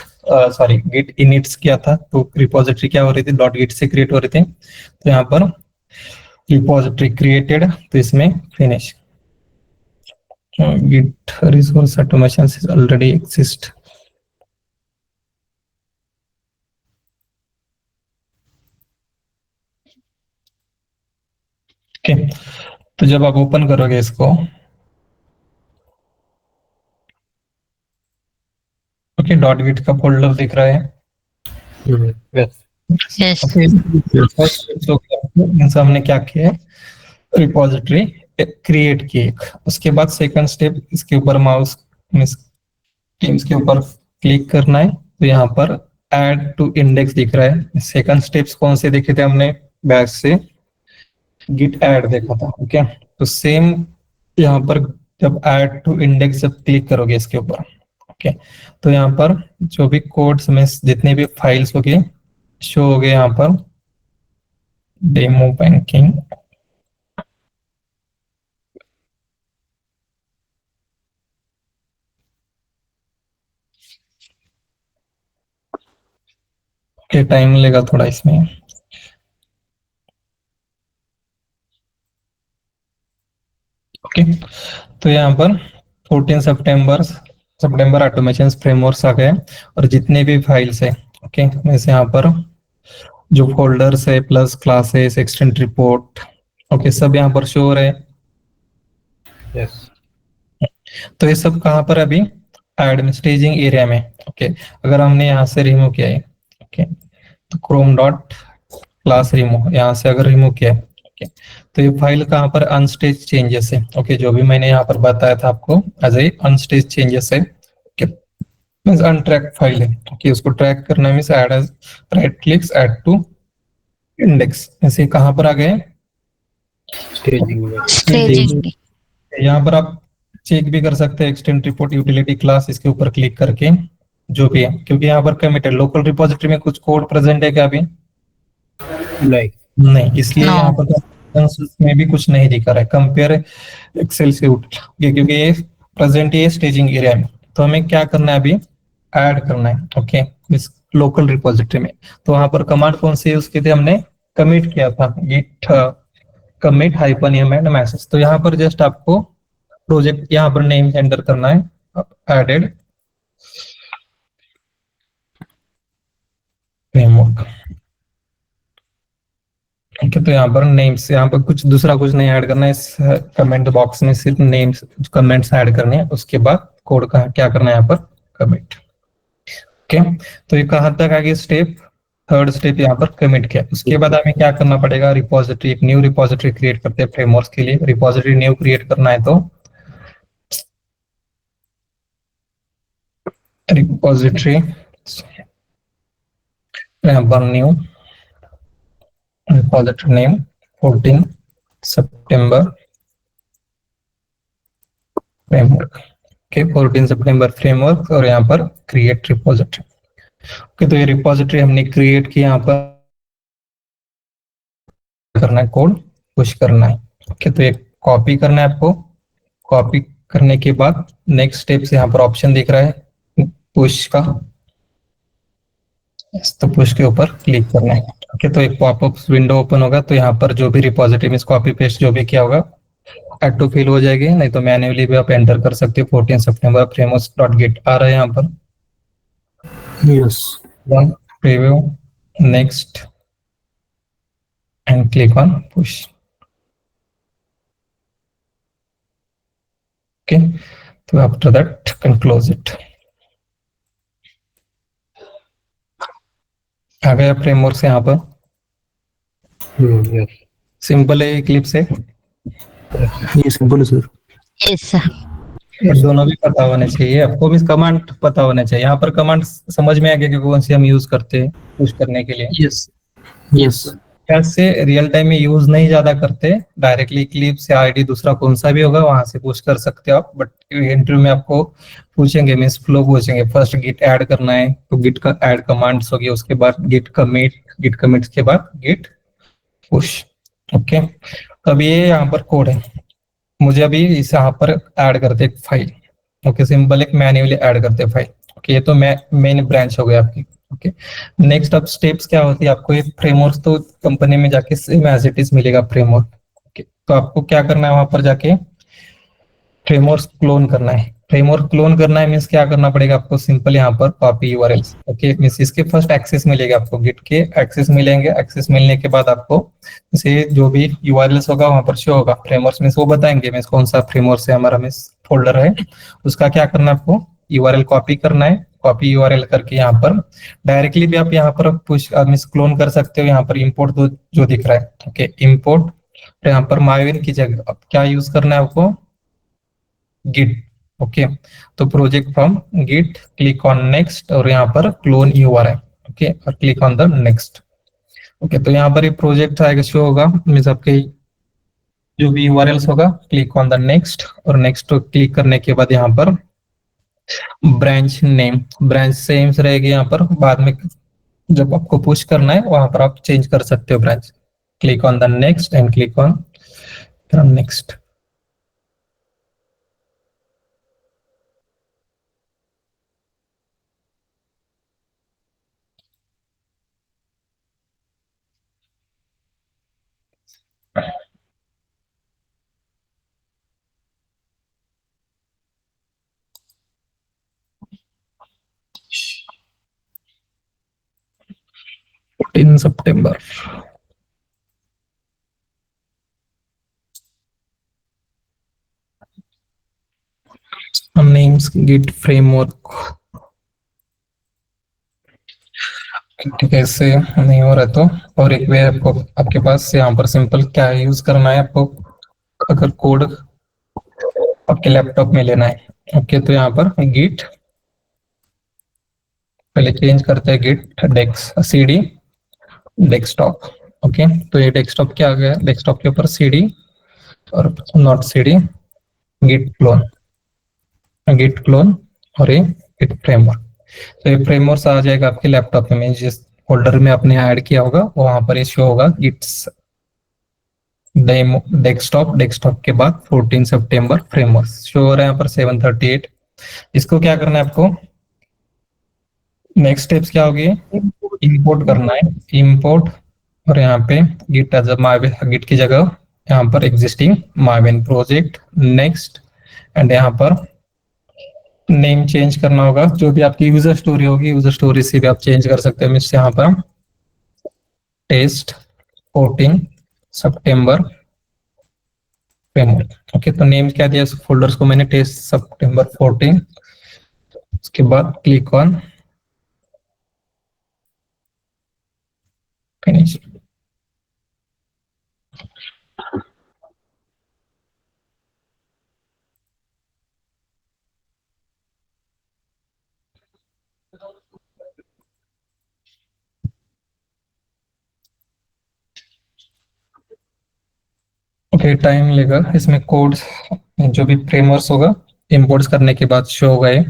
इनिट्स किया था तो रिपोजिटरी क्या हो रही थी, डॉट गिट से क्रिएट हो रही थी, तो यहाँ पर रिपोजिटरी क्रिएटेड, तो इसमें finish git resource automation already exist. तो जब आप ओपन करोगे इसको, ओके, डॉट गिट का फोल्डर दिख रहा है। Yes. यस ओके, फर्स्ट हमने क्या किया है, रिपॉजिटरी क्रिएट की एक, उसके बाद सेकंड स्टेप इसके ऊपर माउस टीम्स के ऊपर क्लिक करना है, तो यहाँ पर ऐड टू इंडेक्स दिख रहा है। सेकंड स्टेप्स कौन से देखे थे हमने, बैक से गिट ऐड देखा था। ओके, तो सेम यहाँ पर जब ऐड टू इंडेक्स जब क्लिक करोगे इसके ऊपर, ओके, तो यहाँ पर जो भी कोड्स में जितने भी फाइल्स हो गए शो हो गए यहाँ पर, डेमो बैंकिंग, के टाइम लेगा थोड़ा इसमें। ओके, तो यहाँ पर 14 सितंबर ऑटोमेशन फ्रेमवर्क्स आ गए, और जितने भी फाइल्स है, ओके, जैसे यहाँ पर जो फोल्डर्स है plus classes extend report, okay, सब यहाँ पर शो हो रहे हैं। Yes. तो ये सब कहाँ पर अभी, ऐड में स्टेजिंग एरिया में। ओके, अगर हमने यहाँ से रिमूव किया है, ओके, तो क्रोम डॉट क्लास रिमूव, यहाँ से अगर रिमूव किया है, ओके, तो ये फाइल कहाँ पर अनस्टेज चेंजेस है। ओके, जो भी मैंने यहाँ पर बताया था आपको एज ए अनस्टेज चेंजेस है, ओके, मींस अनट्रैक फाइल है। ओके, उसको ट्रैक करना means add as right clicks add to index, ऐसे कहाँ पर आ गए, Staging. स्टेजिंग यहाँ पर आप चेक भी कर सकते हैं एक्सटेंड रिपोर्ट यूटिलिटी क्लास, इसके ऊपर क्लिक करके जो भी है, क्योंकि यहाँ पर कमिटेड लोकल रिपोजिटरी में कुछ कोड प्रेजेंट है क्या अभी, Like. नहीं, इसलिए No. यहाँ पर में भी कुछ नहीं दिखा रहा है कंपेयर एक्सेल से क्योंकि ये प्रेजेंट है स्टेजिंग एरिया में। तो हमें क्या करना है अभी, ऐड करना है, ओके, इस लोकल रिपोजिटरी में। तो वहां पर कमांड कौन सी यूज की थी हमने, कमिट किया था, git commit hyphen and message. तो यहाँ पर जस्ट आपको प्रोजेक्ट यहाँ पर नेम एंटर करना है, एडेड फ्रेमवर्क। ओके, तो यहाँ पर नेम्स, यहाँ पर कुछ दूसरा कुछ नहीं ऐड करना है, इस कमेंट बॉक्स में सिर्फ नेम्स कमेंट्स ऐड करने हैं, उसके बाद कोड का क्या करना है यहाँ पर कमिट। ओके, तो ये कहाँ तक आ गया स्टेप, थर्ड स्टेप यहाँ पर कमिट किया। उसके बाद हमें क्या करना पड़ेगा, रिपोजिटरी, एक न्यू रिपोजिटरी क्रिएट करते हैं फ्रेमवर्क के लिए। रिपोजिटरी न्यू क्रिएट करना है तो रिपोजिटरी यहाँ पर न्यू रिपोजिटरी नेम 14 सितंबर फ्रेमवर्क। ओके, 14 सितंबर फ्रेमवर्क, और यहाँ पर क्रिएट रिपोजिटरी। ओके, तो ये रिपोजिटरी हमने क्रिएट की, यहाँ पर करना है कोड पुश करना है। ओके, तो ये कॉपी करना है आपको। कॉपी करने के बाद नेक्स्ट स्टेप से यहाँ पर ऑप्शन दिख रहा है पुश का, तो पुश के ऊपर क्लिक करना है। ओके, तो एक पॉपअप विंडो ओपन होगा, तो यहाँ पर जो भी रिपोजिटरी में कॉपी पेस्ट जो भी किया होगा ऑटो फिल हो जाएगी, नहीं तो मैन्युअली भी आप एंटर कर सकते हो। 14 सितंबर फ्रेमवर्क डॉट गिट आ रहा है यहाँ पर, Yes. Preview, next and click on push. Okay, तो after that can close it. आ गया फ्रेमवर्क से यहाँ पर, Yes. सिंपल है, क्लिप्स है, ये सिंपल है सर। यस ये दोनों भी पता होने चाहिए आपको, भी कमांड पता होना चाहिए। यहाँ पर कमांड समझ में आ गया कि कौन सी हम यूज करते हैं पुश करने के लिए। Yes. Yes. कैसे रियल टाइम में यूज नहीं ज्यादा करते, डायरेक्टली क्लिप्स या आईडी दूसरा कौन सा भी होगा वहां से पुश कर सकते हो आप, बट इंटरव्यू में आपको पूछेंगे, मीन्स फ्लो पूछेंगे। फर्स्ट गिट ऐड करना है तो गिट का ऐड कमांड्स होगी, उसके बाद गिट कमिट के बाद गिट पुश। ओके, अब ये यहाँ पर कोड है, मुझे अभी इस यहाँ पर ऐड करते एक फाइल। ओके, सिंपल एक मैन्युअली ऐड करते फाइल। ओके, ये तो मेन ब्रांच हो गया आपकी। ओके, नेक्स्ट अब स्टेप्स क्या होती है, आपको ये फ्रेमवर्क तो कंपनी में जाके सेम एज इट इज मिलेगा फ्रेमवर्क। ओके, तो आपको क्या करना है, वहां पर जाके फ्रेमवर्क क्लोन करना है। फ्रेमवर्क क्लोन करना है मीन्स क्या करना पड़ेगा आपको, सिंपल यहाँ पर कॉपी यूआरएल्स, ओके, मीन्स इसके फर्स्ट एक्सेस मिलेगा आपको, गिट के एक्सेस मिलेंगे, एक्सेस मिलने के बाद आपको इसे जो भी यूआरएल्स होगा वहां पर शो होगा, फ्रेमवर्क मीन्स वो बताएंगे मीन्स कौन सा फ्रेमवर्क से हमारा मीन्स फोल्डर है, उसका क्या करना है आपको, यूआरएल कॉपी करना है, कॉपी यूआरएल करके यहाँ पर डायरेक्टली भी आप यहाँ पर पुश मीन्स क्लोन कर सकते हो, यहाँ पर इंपोर्ट जो दिख रहा है, ओके, इंपोर्ट, यहाँ पर माइवेन की जगह अब क्या यूज करना है आपको, गिट, ओके, तो project from git, click on next और यहाँ पर क्लोन यूआरएल, ओके, और click on the next, okay, तो यहाँ पर ये प्रोजेक्ट आएगा, शो होगा मीन्स आपके जो भी यूआरएल्स होगा, क्लिक ऑन द नेक्स्ट, और नेक्स्ट क्लिक करने के बाद यहाँ पर ब्रांच नेम, ब्रांच सेम रहेगी, यहाँ पर बाद में जब आपको पुश करना है वहां पर आप चेंज कर सकते हो branch, click on the next and click on next. इन सितंबर नेम्स गिट फ्रेमवर्क, ठीक है, इससे नहीं हो रहा तो और एक वे आपको आपके पास यहाँ पर सिंपल क्या यूज करना है आपको, अगर कोड आपके लैपटॉप में लेना है, ओके, तो यहाँ पर गिट पहले चेंज करते हैं, गिट डेक्स सीडी डेस्कटॉप, ओके, तो ये डेस्कटॉप क्या आ गया, डेस्कटॉप के ऊपर सीडी और not CD, git clone, git clone और ये गिट फ्रेमवर्क, तो ये फ्रेमवर्क आ जाएगा आपके लैपटॉप में, जिस फोल्डर में आपने ऐड किया होगा वहां पर ये शो होगा, गिट्स डेमो डेस्कटॉप, डेस्कटॉप के बाद 14 सितंबर फ्रेमवर्क शो हो रहा है यहाँ पर 738। इसको क्या करना है आपको, नेक्स्ट स्टेप्स क्या होगी, इंपोर्ट करना है, इंपोर्ट, और यहाँ पे गिट एज गिट की जगह यहाँ पर existing Marvin project, next, and यहाँ पर नेम चेंज करना होगा, जो भी आपकी यूजर स्टोरी होगी यूजर स्टोरी से भी आप चेंज कर सकते हैं, मीन्स यहाँ पर टेस्ट 14 सितंबर फ्रेमवर्क, ओके, तो नेम क्या दिया फोल्डर्स को मैंने, टेस्ट सितंबर 14, उसके बाद click on finish. Okay, time लेगा इसमें, कोड जो भी फ्रेमवर्क होगा इंपोर्ट्स करने के बाद शो होगा ये,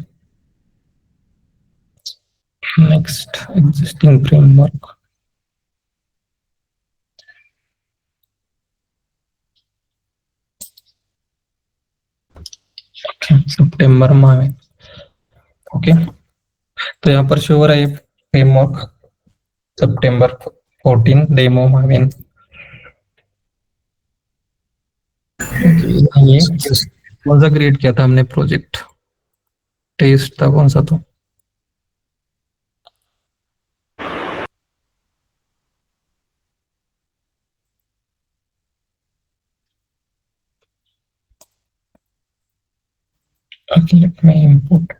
नेक्स्ट एग्जिस्टिंग फ्रेमवर्क, सितंबर में, ओके, तो यहाँ पर शो हो रहा है फ्रेमवर्क सितंबर 14 डेमो माविन, ये कौन सा क्रिएट किया था हमने प्रोजेक्ट, टेस्ट था कौन सा, तो let me import,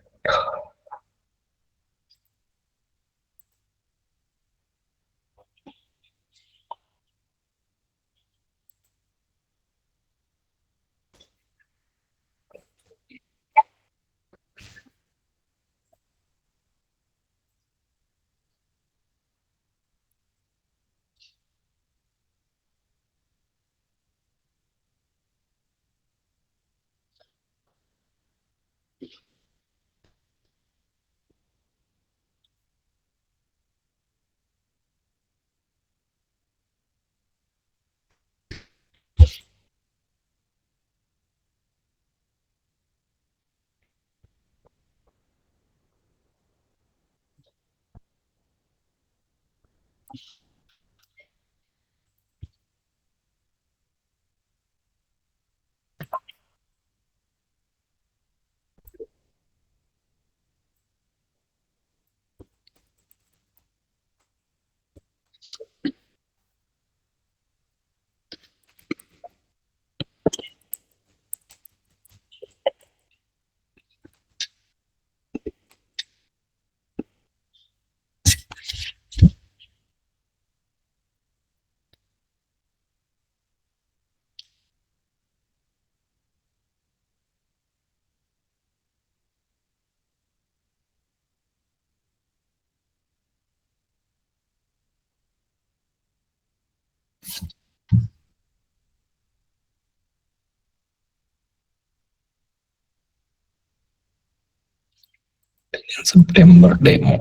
September demo.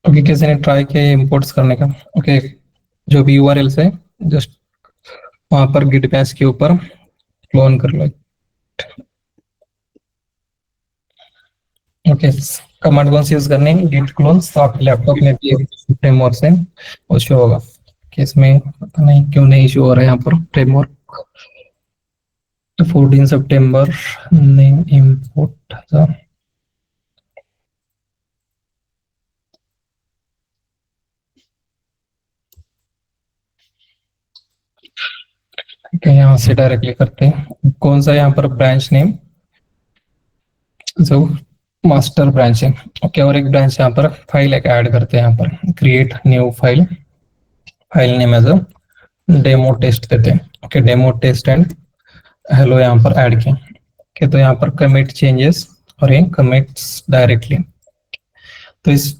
Okay, किसी ने ट्राई किया इंपोर्ट्स करने का? ओके, जो भी यूआरएल है जस्ट वहां पर गिट बैश के ऊपर क्लोन कर लो। ओके, कमांड कौन सी यूज करनी है? Git clone. तो आपके लैपटॉप में भी फ्रेमवर्क से वो शो होगा कि इसमें पता नहीं क्यों नहीं शो हो रहा है यहाँ पर फ्रेमवर्क। 14 सितंबर नेम इंपोर्ट था। ठीक है, यहाँ से डायरेक्टली करते हैं। कौन सा यहाँ पर ब्रांच नेम? जो मास्टर ब्रांच है। ओके, और एक ब्रांच यहाँ पर फाइल एक ऐड करते हैं। यहाँ पर create new file, file name as a demo test देते हैं। Okay, demo test and hello यहाँ पर ऐड किया। ओके, तो यहाँ पर कमिट चेंजेस और ये कमिट्स डायरेक्टली। तो इस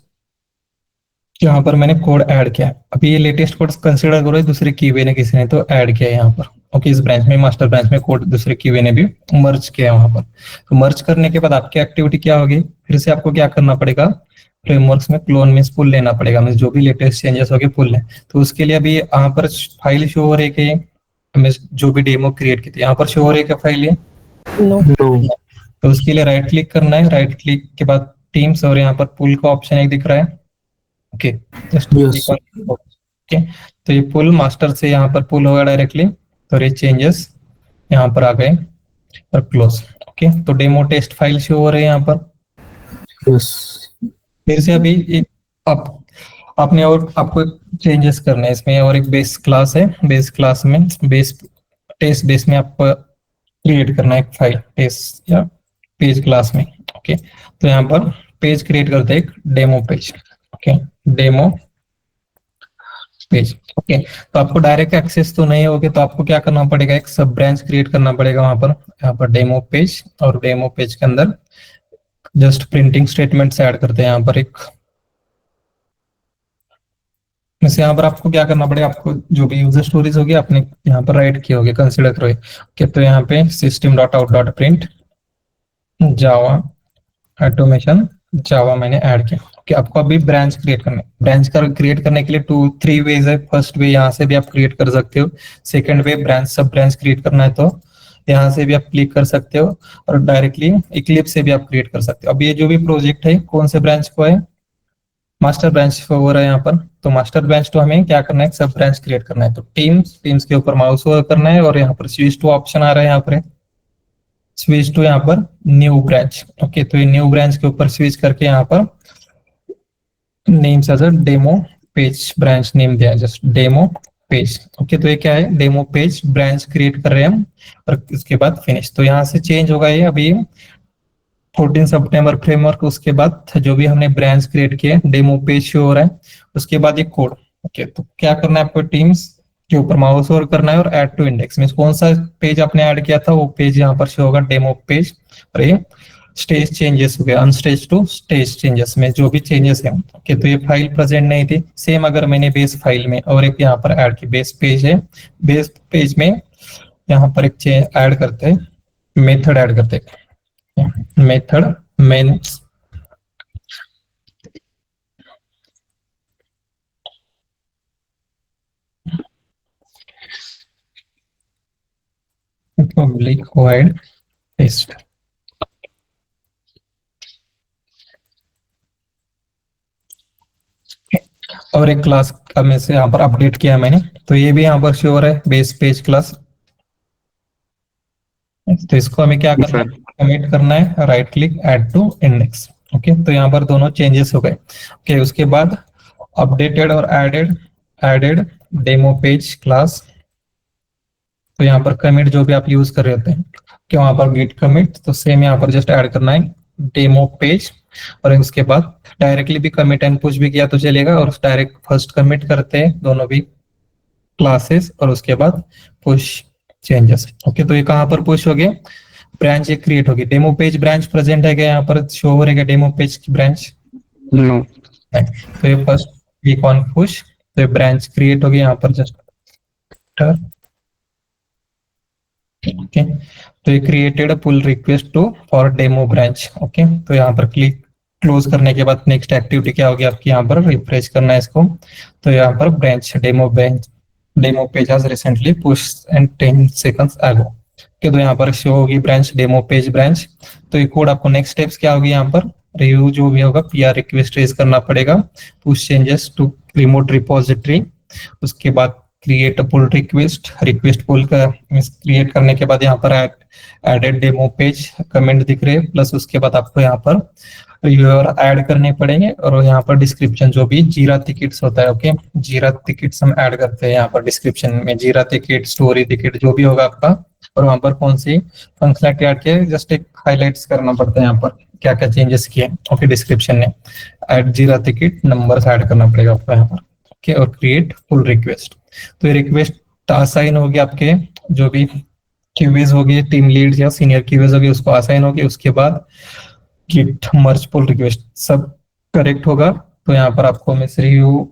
यहाँ पर मैंने कोड ऐड किया। अभी ये लेटेस्ट कोड कंसीडर करो दूसरे कीवे ने किसी ने तो ऐड किया है यहाँ पर। ओके, इस ब्रांच में, मास्टर ब्रांच में कोड दूसरे कीवे ने भी मर्ज किया है वहां पर। तो मर्ज करने के बाद आपकी एक्टिविटी क्या होगी? फिर से आपको क्या करना पड़ेगा? फ्रेमवर्क्स में क्लोन मींस पुल लेना पड़ेगा, मींस जो भी लेटेस्ट चेंजेस होगी पुल लें। तो उसके लिए अभी यहाँ पर फाइल शो हो रही है कि जो भी डेमो क्रिएट की थी यहाँ पर शो हो रही है क्या फाइल? ये तो उसके लिए राइट क्लिक करना है। राइट क्लिक के बाद टीम्स और यहाँ पर पुल का ऑप्शन एक दिख रहा है। ओके, जस्ट ओके, तो ये पुल मास्टर से यहाँ पर पुल होगा डायरेक्टली। तो ये चेंजेस यहाँ पर आ गए और क्लोज। ओके, तो डेमो टेस्ट फाइल शो हो रहे हैं यहाँ पर। फिर से अभी आपने और आपको चेंजेस करने हैं इसमें। और एक बेस क्लास है, बेस क्लास में बेस टेस्ट बेस में आपको क्रिएट करना है एक फाइल टेस्ट या पेज क्लास में। ओके, तो यहाँ पर पेज क्रिएट करते हैं, एक demo page. Okay, demo page. Okay, तो आपको डायरेक्ट एक्सेस तो नहीं होगी, तो आपको क्या करना पड़ेगा? एक सब ब्रांच क्रिएट करना पड़ेगा वहां पर। यहाँ पर डेमो पेज, और डेमो पेज के अंदर जस्ट प्रिंटिंग स्टेटमेंट्स ऐड करते हैं यहाँ पर एक। वैसे यहाँ पर आपको क्या करना पड़ेगा? आपको जो भी यूजर स्टोरीज होगी आपने यहाँ पर राइट किए होगी, कंसिडर करो। ओके, तो यहाँ पे system dot out dot print Java automation Java मैंने ऐड किया। कि आपको अभी ब्रांच क्रिएट करना है। ब्रांच का क्रिएट करने के लिए 3 वेज है। फर्स्ट वे यहाँ से भी आप क्रिएट कर सकते हो। सेकंड वे ब्रांच सब ब्रांच क्रिएट करना है तो यहाँ से भी आप क्लिक कर सकते हो, और डायरेक्टली इक्लिप्स से भी आप क्रिएट कर सकते हो। अब ये जो भी प्रोजेक्ट है कौन से ब्रांच को है? मास्टर ब्रांच हो रहा है यहाँ पर। तो मास्टर ब्रांच तो हमें क्या करना है? सब ब्रांच क्रिएट करना है। तो टीम्स के ऊपर माउस ओवर करना है, और यहाँ पर स्विच टू ऑप्शन आ रहा है। यहाँ पर स्विच टू यहाँ पर न्यू ब्रांच। ओके, तो ये न्यू ब्रांच के ऊपर स्विच करके यहाँ पर names as a demo page branch name दिया है, जस्ट डेमो पेज। ओके, तो ये क्या है? डेमो पेज ब्रांच क्रिएट कर रहे हैं हम, और इसके बाद फिनिश। तो यहाँ से चेंज होगा ये अभी 14 सितंबर फ्रेमवर्क। उसके बाद जो भी हमने ब्रांच क्रिएट किए डेमो पेज शो हो रहा है। उसके बाद ये कोड। ओके, तो क्या करना है आपको? टीम्स के ऊपर माउस ओवर करना है और ऐड टू इंडेक्स में कौन सा पेज आपने ऐड किया था वो पेज यहाँ पर शो होगा, डेमो पेज। और ये स्टेज चेंजेस हो गए, अनस्टेज टू स्टेज चेंजेस में जो भी चेंजेस है। ओके, तो ये फाइल प्रेजेंट नहीं थी। सेम अगर मैंने बेस फाइल में और एक यहाँ पर ऐड की, बेस पेज है, बेस पेज में यहाँ पर एक ऐड करते हैं, मेथड ऐड करते हैं, method main public void test. और एक क्लास में से यहाँ पर अपडेट किया मैंने, तो ये भी यहाँ पर शो हो रहा है, बेस पेज क्लास। तो इसको हमें क्या करना है? कमिट करना है, right click add to index. Okay, तो यहाँ पर दोनों चेंजेस हो गए। ओके, उसके बाद अपडेटेड और एडेड डेमो पेज क्लास तो यहाँ पर कमिट जो भी आप यूज कर रहे होते हैं कि वहां पर गिट कमिट, तो सेम यहाँ पर जस्ट ऐड करना है डेमो पेज, और उसके बाद डायरेक्टली भी कमिट एंड पुश भी किया तो चलेगा, और डायरेक्ट फर्स्ट कमिट करते हैं दोनों भी क्लासेस, और उसके बाद पुश चेंजेस। ओके, तो ये कहाँ पर पुश हो गया, ब्रांच एक क्रिएट होगी। डेमो पेज ब्रांच प्रेजेंट है क्या यहाँ पर, शो हो रहेगा डेमो पेज की ब्रांच? नो। तो ये फर्स्ट क्लिक ऑन पुश, तो ये ब्रांच क्रिएट होगी यहाँ पर जस्ट। ओके, तो ये created pull request to for demo branch. Okay, तो यहाँ पर क्लिक क्लोज करने के बाद नेक्स्ट एक्टिविटी क्या होगी आपकी, यहाँ पर रिफ्रेश करना है इसको। तो यहाँ पर branch demo page has recently push and 10 seconds ago. Okay, तो यहाँ पर शो होगी ब्रांच डेमो पेज ब्रांच। तो ये कोड आपको नेक्स्ट स्टेप्स क्या होगी, यहाँ पर रिव्यू जो भी होगा पीआर रिक्वेस्ट रेज करना पड़ेगा, push changes to remote repository, उसके बाद क्रिएट पुल रिक्वेस्ट पुल का क्रिएट करने के बाद यहाँ पर एडेड डेमो पेज कमेंट दिख रहे हैं, प्लस उसके बाद आपको यहाँ पर रिव्यूअर ऐड करने पड़ेंगे, और यहाँ पर डिस्क्रिप्शन जो भी जीरा टिकट्स होता है। ओके, जीरा टिकट्स हम ऐड करते हैं यहाँ पर डिस्क्रिप्शन में, जीरा टिकट, स्टोरी टिकट जो भी होगा आपका, और वहां पर कौन सी फंक्शनलिटी ऐड किया, जस्ट एक हाईलाइट्स करना पड़ता है यहाँ पर क्या क्या चेंजेस किए। ओके, डिस्क्रिप्शन में ऐड जीरा टिकट नंबर्स ऐड करना पड़ेगा आपको यहाँ पर। ओके, और क्रिएट पुल रिक्वेस्ट। तो ये रिक्वेस्ट असाइन होगी आपके जो भी क्यूबीज होगी, टीम लीड या सीनियर क्यूबीज होगी उसको असाइन होगी। उसके बाद गिट मर्ज पुल रिक्वेस्ट सब करेक्ट होगा, तो यहाँ पर आपको मिस रिव्यू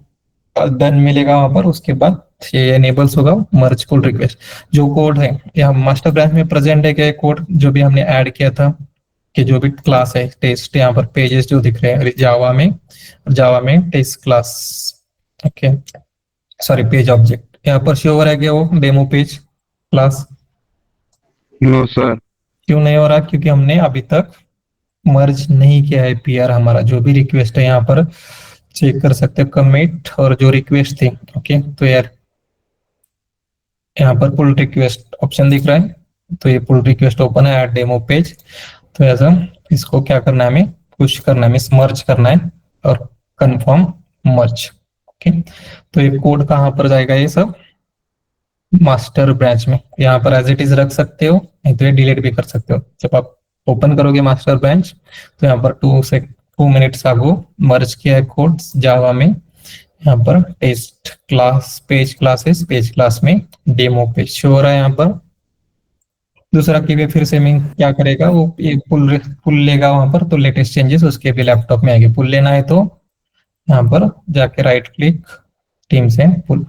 डन मिलेगा वहां पर। उसके बाद ये एनेबल्स होगा मर्ज पुल रिक्वेस्ट। जो कोड है यहाँ मास्टर ब्रांच में प्रेजेंट है क्या कोड जो भी हमने ऐड किया था, कि जो भी क्लास है टेस्ट, यहाँ पर पेजेस जो दिख रहे हैं जावा में test class, okay sorry page object, यहाँ पर शो हो रहा है क्या वो demo page class? No sir. क्यों नहीं हो रहा? क्योंकि हमने अभी तक मर्ज नहीं किया है पीआर। हमारा जो भी रिक्वेस्ट है यहाँ पर चेक कर सकते हो कमिट और जो रिक्वेस्ट थी। ओके, तो यार यहाँ पर पुल रिक्वेस्ट ऑप्शन दिख रहा है, तो ये पुल रिक्वेस्ट ओपन है, ऐड डेमो पेज। तो ऐसा इसको क्या करना है, हमें पुश करना है, हमें मर्ज करना है और कंफर्म मर्ज। ओके, तो ये कोड कहाँ पर जाएगा, ये सब मास्टर ब्रांच में। यहाँ पर एज इट इज रख सकते हो, नहीं तो ये डिलीट भी कर सकते हो। जब आप ओपन करोगे मास्टर ब्रांच तो यहाँ पर 2 मिनट्स आगो मर्ज किया है कोड जावा में, यहाँ पर टेस्ट क्लास पेज क्लास में डेमो पेज शो हो रहा है यहाँ पर। दूसरा की फिर से मैं क्या करेगा, वो ये पुल लेगा वहां पर, तो लेटेस्ट चेंजेस उसके भी लैपटॉप में आएंगे। पुल लेना है तो यहाँ पर जाके राइट क्लिक टीम से पुल।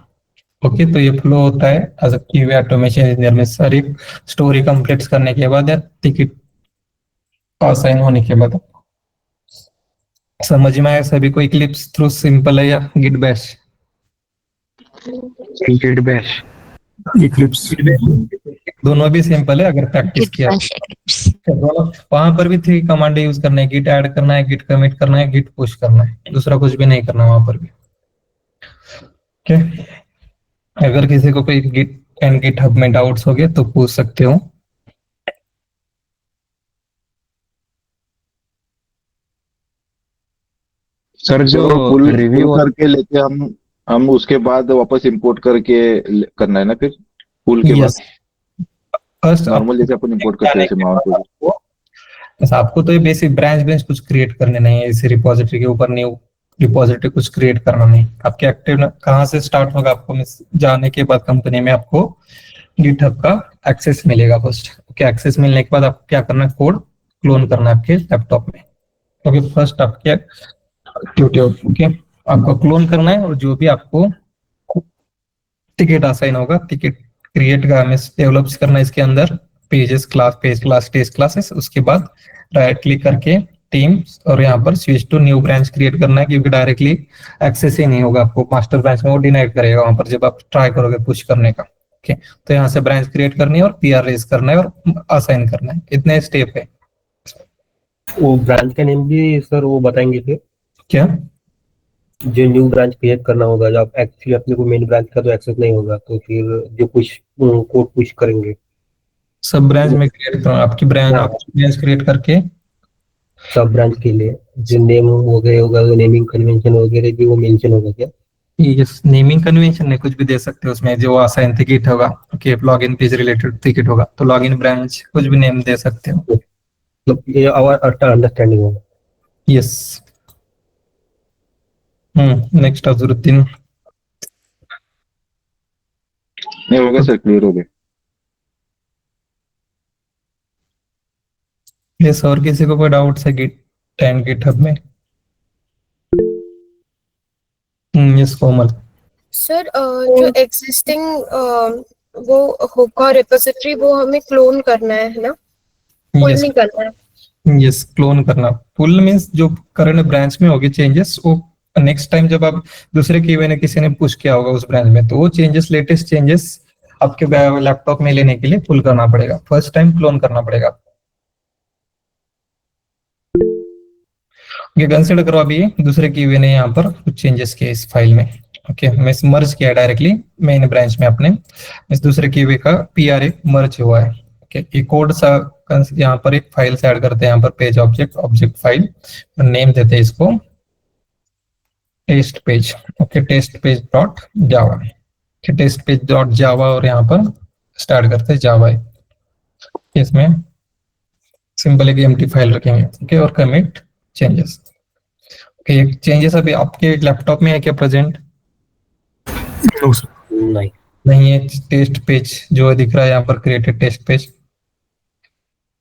ओके, तो ये फ्लो होता है as a QA automation engineer में। सारी स्टोरी कंप्लीट करने के बाद या टिकट असाइन होने के बाद। समझ में आया सभी को? इक्लिप्स थ्रू सिंपल है या git bash? Git bash Eclipse दोनों भी सिंपल है अगर प्रैक्टिस किया। दोनों वहां पर भी 3 कमांड यूज करना है, गिट ऐड करना है, गिट कमिट करना है, गिट पुश करना है, दूसरा कुछ भी नहीं करना वहां पर भी। ओके, अगर किसी को कोई गिट एंड गिट हब में डाउट्स हो गए तो पूछ सकते हो। सर जो पुल रिव्यू करके लेके हम उसके बाद वापस इंपोर्ट करके करना है ना फिर पुल के बाद? फर्स्ट नॉर्मल जैसे अपन इंपोर्ट करते हैं माउंट को। बस आपको तो ये बेसिक ब्रांच कुछ क्रिएट करने नहीं है, इसी रिपोजिटरी के ऊपर न्यू रिपोजिटरी कुछ क्रिएट करना नहीं। आपके एक्टिव कहाँ से स्टार्ट होगा, आपको जाने के बाद कंपनी में आपको गिटहब का एक्सेस मिलेगा फर्स्ट। ओके, एक्सेस मिलने के बाद आपको क्या करना है, कोड क्लोन करना है आपके लैपटॉप में। ओके, फर्स्ट आपके एक्टिविटी ओके आपको क्लोन करना है, और जो भी आपको टिकट असाइन होगा, टिकट क्रिएट का हमें डेवलप करना है इसके अंदर पेज क्लास टेस्ट क्लासेस। उसके बाद राइट क्लिक करके टीम्स और यहाँ पर switch to new branch create करना है, क्योंकि डायरेक्टली एक्सेस ही नहीं होगा आपको मास्टर ब्रांच में, वो डिनाइड करेगा वहां पर जब आप ट्राई करोगे पुश करने का। ओके, तो यहाँ से ब्रांच क्रिएट करनी है और पीआर रेज करना है और असाइन करना है, इतने स्टेप है। वो ब्रांच का नेम भी सर वो बताएंगे फिर? क्या जो न्यू ब्रांच क्रिएट करना होगा, जब एक्चुअली अपने को मेन ब्रांच का तो एक्सेस नहीं होगा, तो फिर जो कोड पुश करेंगे सब ब्रांच में क्रिएट करना, आपकी ब्रांच क्रिएट करके सब ब्रांच के लिए जो नेम वगैरह होगा, नेमिंग कन्वेंशन वगैरह भी वो मेंशन होगा क्या? यस, नेमिंग कन्वेंशन है, कुछ भी दे सकते हो उसमें, जो असाइन टिकट होगा, okay, login page related ticket होगा तो लॉगिन ब्रांच कुछ भी नेम दे सकते हो। मतलब ये आवर अंडरस्टैंडिंग होगा। यस। नेक्स्ट अजरुद्दीन। नहीं होगा सर, क्लियर हो गया। यस, और किसी को कोई डाउट्स है गिट एंड गिटहब में? यस कोमल। सर जो एग्जिस्टिंग वो होगा रिपोजिटरी, वो हमें क्लोन करना है ना, पुल यस, नहीं करना है? यस, क्लोन करना। पुल मीन्स जो करंट ब्रांच में होगी चेंजेस, वो नेक्स्ट टाइम जब आप दूसरे कीवे ने किसी ने पुश किया होगा उस ब्रांच में, तो वो चेंजेस, लेटेस्ट चेंजेस आपके लैपटॉप में लेने के लिए पुल करना पड़ेगा, फर्स्ट टाइम क्लोन करना पड़ेगा। ये कंसिडर करो अभी दूसरे कीवे ने यहाँ पर कुछ चेंजेस किए इस फाइल में, ओके, मैं मर्ज किया डायरेक्टली मेन ब्रांच में अपने, इस दूसरे कीवे का पीआरए मर्ज हुआ है, ओके, ये कोड सा यहाँ पर एक फाइल से ऐड करते हैं, यहाँ पर पेज ऑब्जेक्ट फाइल, नेम देते हैं इसको test page, okay, test page dot Java, test page dot Java, और यहाँ पर स्टार्ट करते हैं जावा, इसमें सिंपल एक एम्प्टी फाइल रखेंगे, ओके, और कमिट चेंजेस। ओके, चेंजेस अभी आपके लैपटॉप में है क्या प्रेजेंट? नहीं, नहीं है, टेस्ट पेज जो दिख रहा है यहाँ पर, क्रिएटेड टेस्ट पेज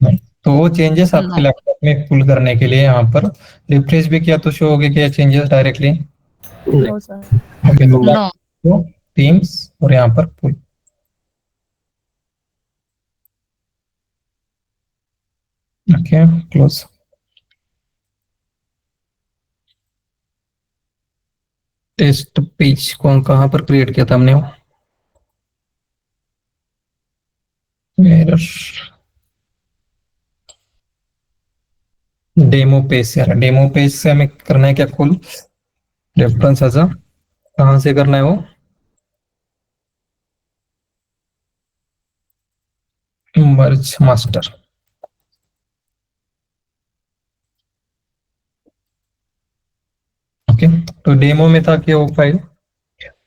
नहीं, तो वो चेंजेस आपके नहीं। लैपटॉप में पुल करने के लिए यहाँ पर रिफ्रेश भी किया तो शो हो गए क्या चेंजेस डायरेक्टली? Okay, no. तो टीम्स और यहाँ पर pull, okay, close. Test page कौन कहाँ पर क्रिएट किया था हमने? वो एरर, डेमो पेज से, डेमो पेज से हमें करना है क्या कुल रेफरेंस ऐसा, कहाँ से करना है वो? मर्ज मास्टर, ओके, तो डेमो में था क्या वो फाइल?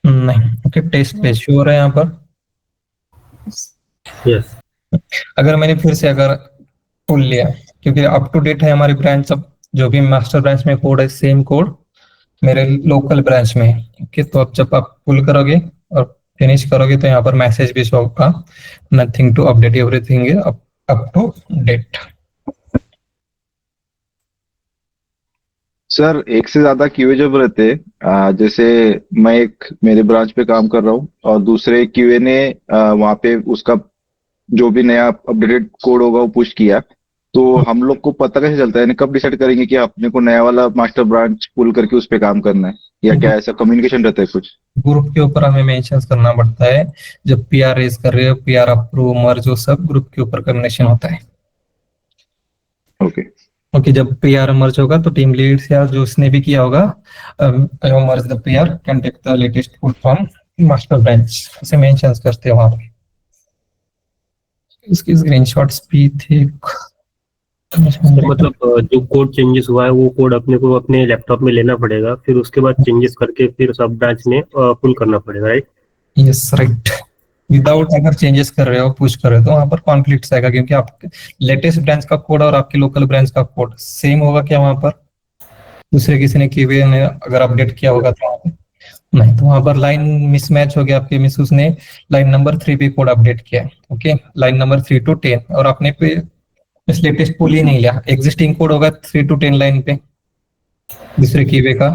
नहीं, ओके, टेस्ट पेज शो हो रहा है यहाँ पर। यस, अगर मैंने फिर से अगर पुल लिया, क्योंकि अप टू डेट है हमारी ब्रांच, सब जो भी मास्टर ब्रांच में कोड है सेम कोड मेरे लोकल ब्रांच में है, ओके, तो अब जब आप पुल करोगे और फिनिश करोगे तो यहाँ पर मैसेज भी शो होगा, nothing to update, everything up to date. Sir एक से ज्यादा क्यूए जब रहते हैं, जैसे मैं एक मेरे ब्रांच पे काम कर रहा हूँ और दूसरे क्यूए ने वहां पे उसका जो भी नया अपडेटेड कोड होगा वो पुश किया, तो हम लोग को पता कैसे चलता है, यानी कब डिसाइड करेंगे कि अपने को नया वाला मास्टर ब्रांच पुल करके उस पे काम करना है, या क्या ऐसा कम्युनिकेशन रहता है कुछ? ग्रुप के ऊपर हमें मेंशन करना पड़ता है, जब पीआर रेज कर रहे हो, पीआर अप्रूव मर्ज, जो सब ग्रुप के ऊपर कम्युनिकेशन होता है। ओके, ओके, जब पीआर मर्ज होगा तो टीम लीड्स या जो उसने भी किया होगा, merge the PR can take the latest pull from master branch, ऐसे मेंशन करते हैं वहां पे। इसकी स्क्रीनशॉट्स भी थे। मतलब जो कोड चेंजेस हुआ है वो कोड अपने को अपने लैपटॉप में लेना पड़ेगा, फिर उसके बाद चेंजेस करके फिर सब ब्रांच में पुल करना पड़ेगा, राइट? Yes, right. विदाउट अगर चेंजेस कर रहे हो, पुश कर रहे हो, तो वहां पर कॉन्फ्लिक्ट आएगा, क्योंकि आपके लेटेस्ट ब्रांच का कोड और आपके लोकल ब्रांच का कोड सेम होगा क्या वहां पर? दूसरे किसी ने कीवे ने अगर अपडेट किया होगा तो वहाँ पे नहीं, तो वहां पर लाइन मिसमैच हो गया आपके, मिस उसने लाइन नंबर 3 पे कोड अपडेट किया, ओके, लाइन नंबर 3 to 10, और आपने पे इस लेटेस्ट पुल ही नहीं लिया, एग्जिस्टिंग कोड होगा 3 to 10 लाइन पे दूसरे कीवे का,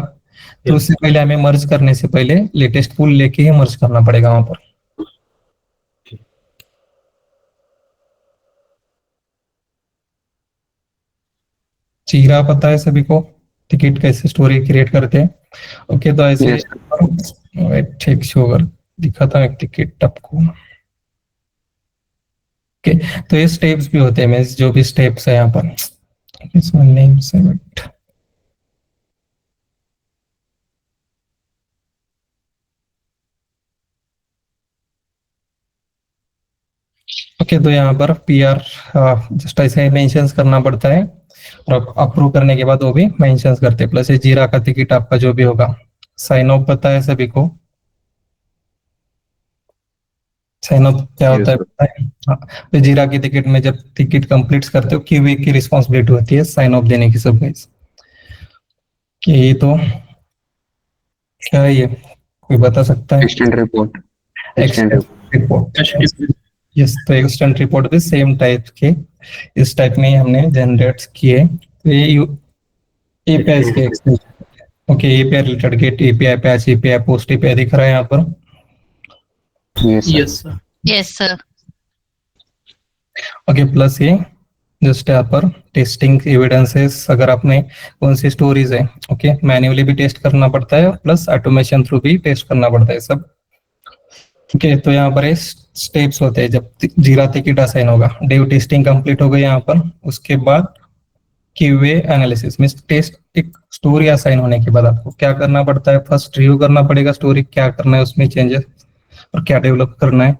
तो उससे पहले हमें मर्ज करने से पहले लेटेस्ट पुल लेके ही मर्ज करना पड़ेगा वहां पर। चीरा पता है सभी को टिकट कैसे स्टोरी क्रिएट करते हैं? ओके, तो ऐसे ठीक शोगर दिखा था एक टिकट आपको, ओके, तो ये स्टेप्स भी होते हैं, मींस जो भी स्टेप्स है यहाँ पर, इसमें नेम से ओके, तो यहाँ पर पीआर जस्ट ऐसे मेंशंस करना पड़ता है, और अप्रूव करने के बाद वो भी मेंशंस करते हैं, प्लस ये जीरा का टिकट आपका जो भी होगा साइन ऑफ पता है सभी को? साइन ऑफ क्या Yes, होता है sir. पता है? हाँ, तो जीरा की टिकट में जब टिकट कंप्लीट करते हो क्यूए की रिस्पॉन्सिबिलिटी होती है साइन ऑफ देने की सब guys। कि ये तो क्या है ये, कोई बता सकता है? Extend report. Extend report. Yes, तो एक्सटेंड रिपोर्ट भी सेम टाइप के इस टाइप में ही हमने जनरेट किए। तो ये एपीआई के extension. Okay, API related get API patch API post API दिख रहा है यहाँ पर। Yes sir. Yes sir. Okay, plus ये जस्ट यहाँ पर टेस्टिंग एविडेंसेस, अगर आपने कौन सी स्टोरीज है, ओके, मैन्युअली भी टेस्ट करना पड़ता है प्लस ऑटोमेशन थ्रू भी टेस्ट करना पड़ता है सब। ओके, तो यहाँ पर स्टेप्स होते हैं जब जीरा टिकट असाइन होगा। डेव टेस्टिंग कंप्लीट हो गई यहाँ पर, उसके बाद क्यूए एनालिसिस मींस टेस्ट, एक स्टोरी असाइन होने के बाद आपको क्या करना पड़ता है? फर्स्ट रिव्यू करना पड़ेगा स्टोरी, क्या करना है उसमें चेंजेस और क्या डेवलप करना है।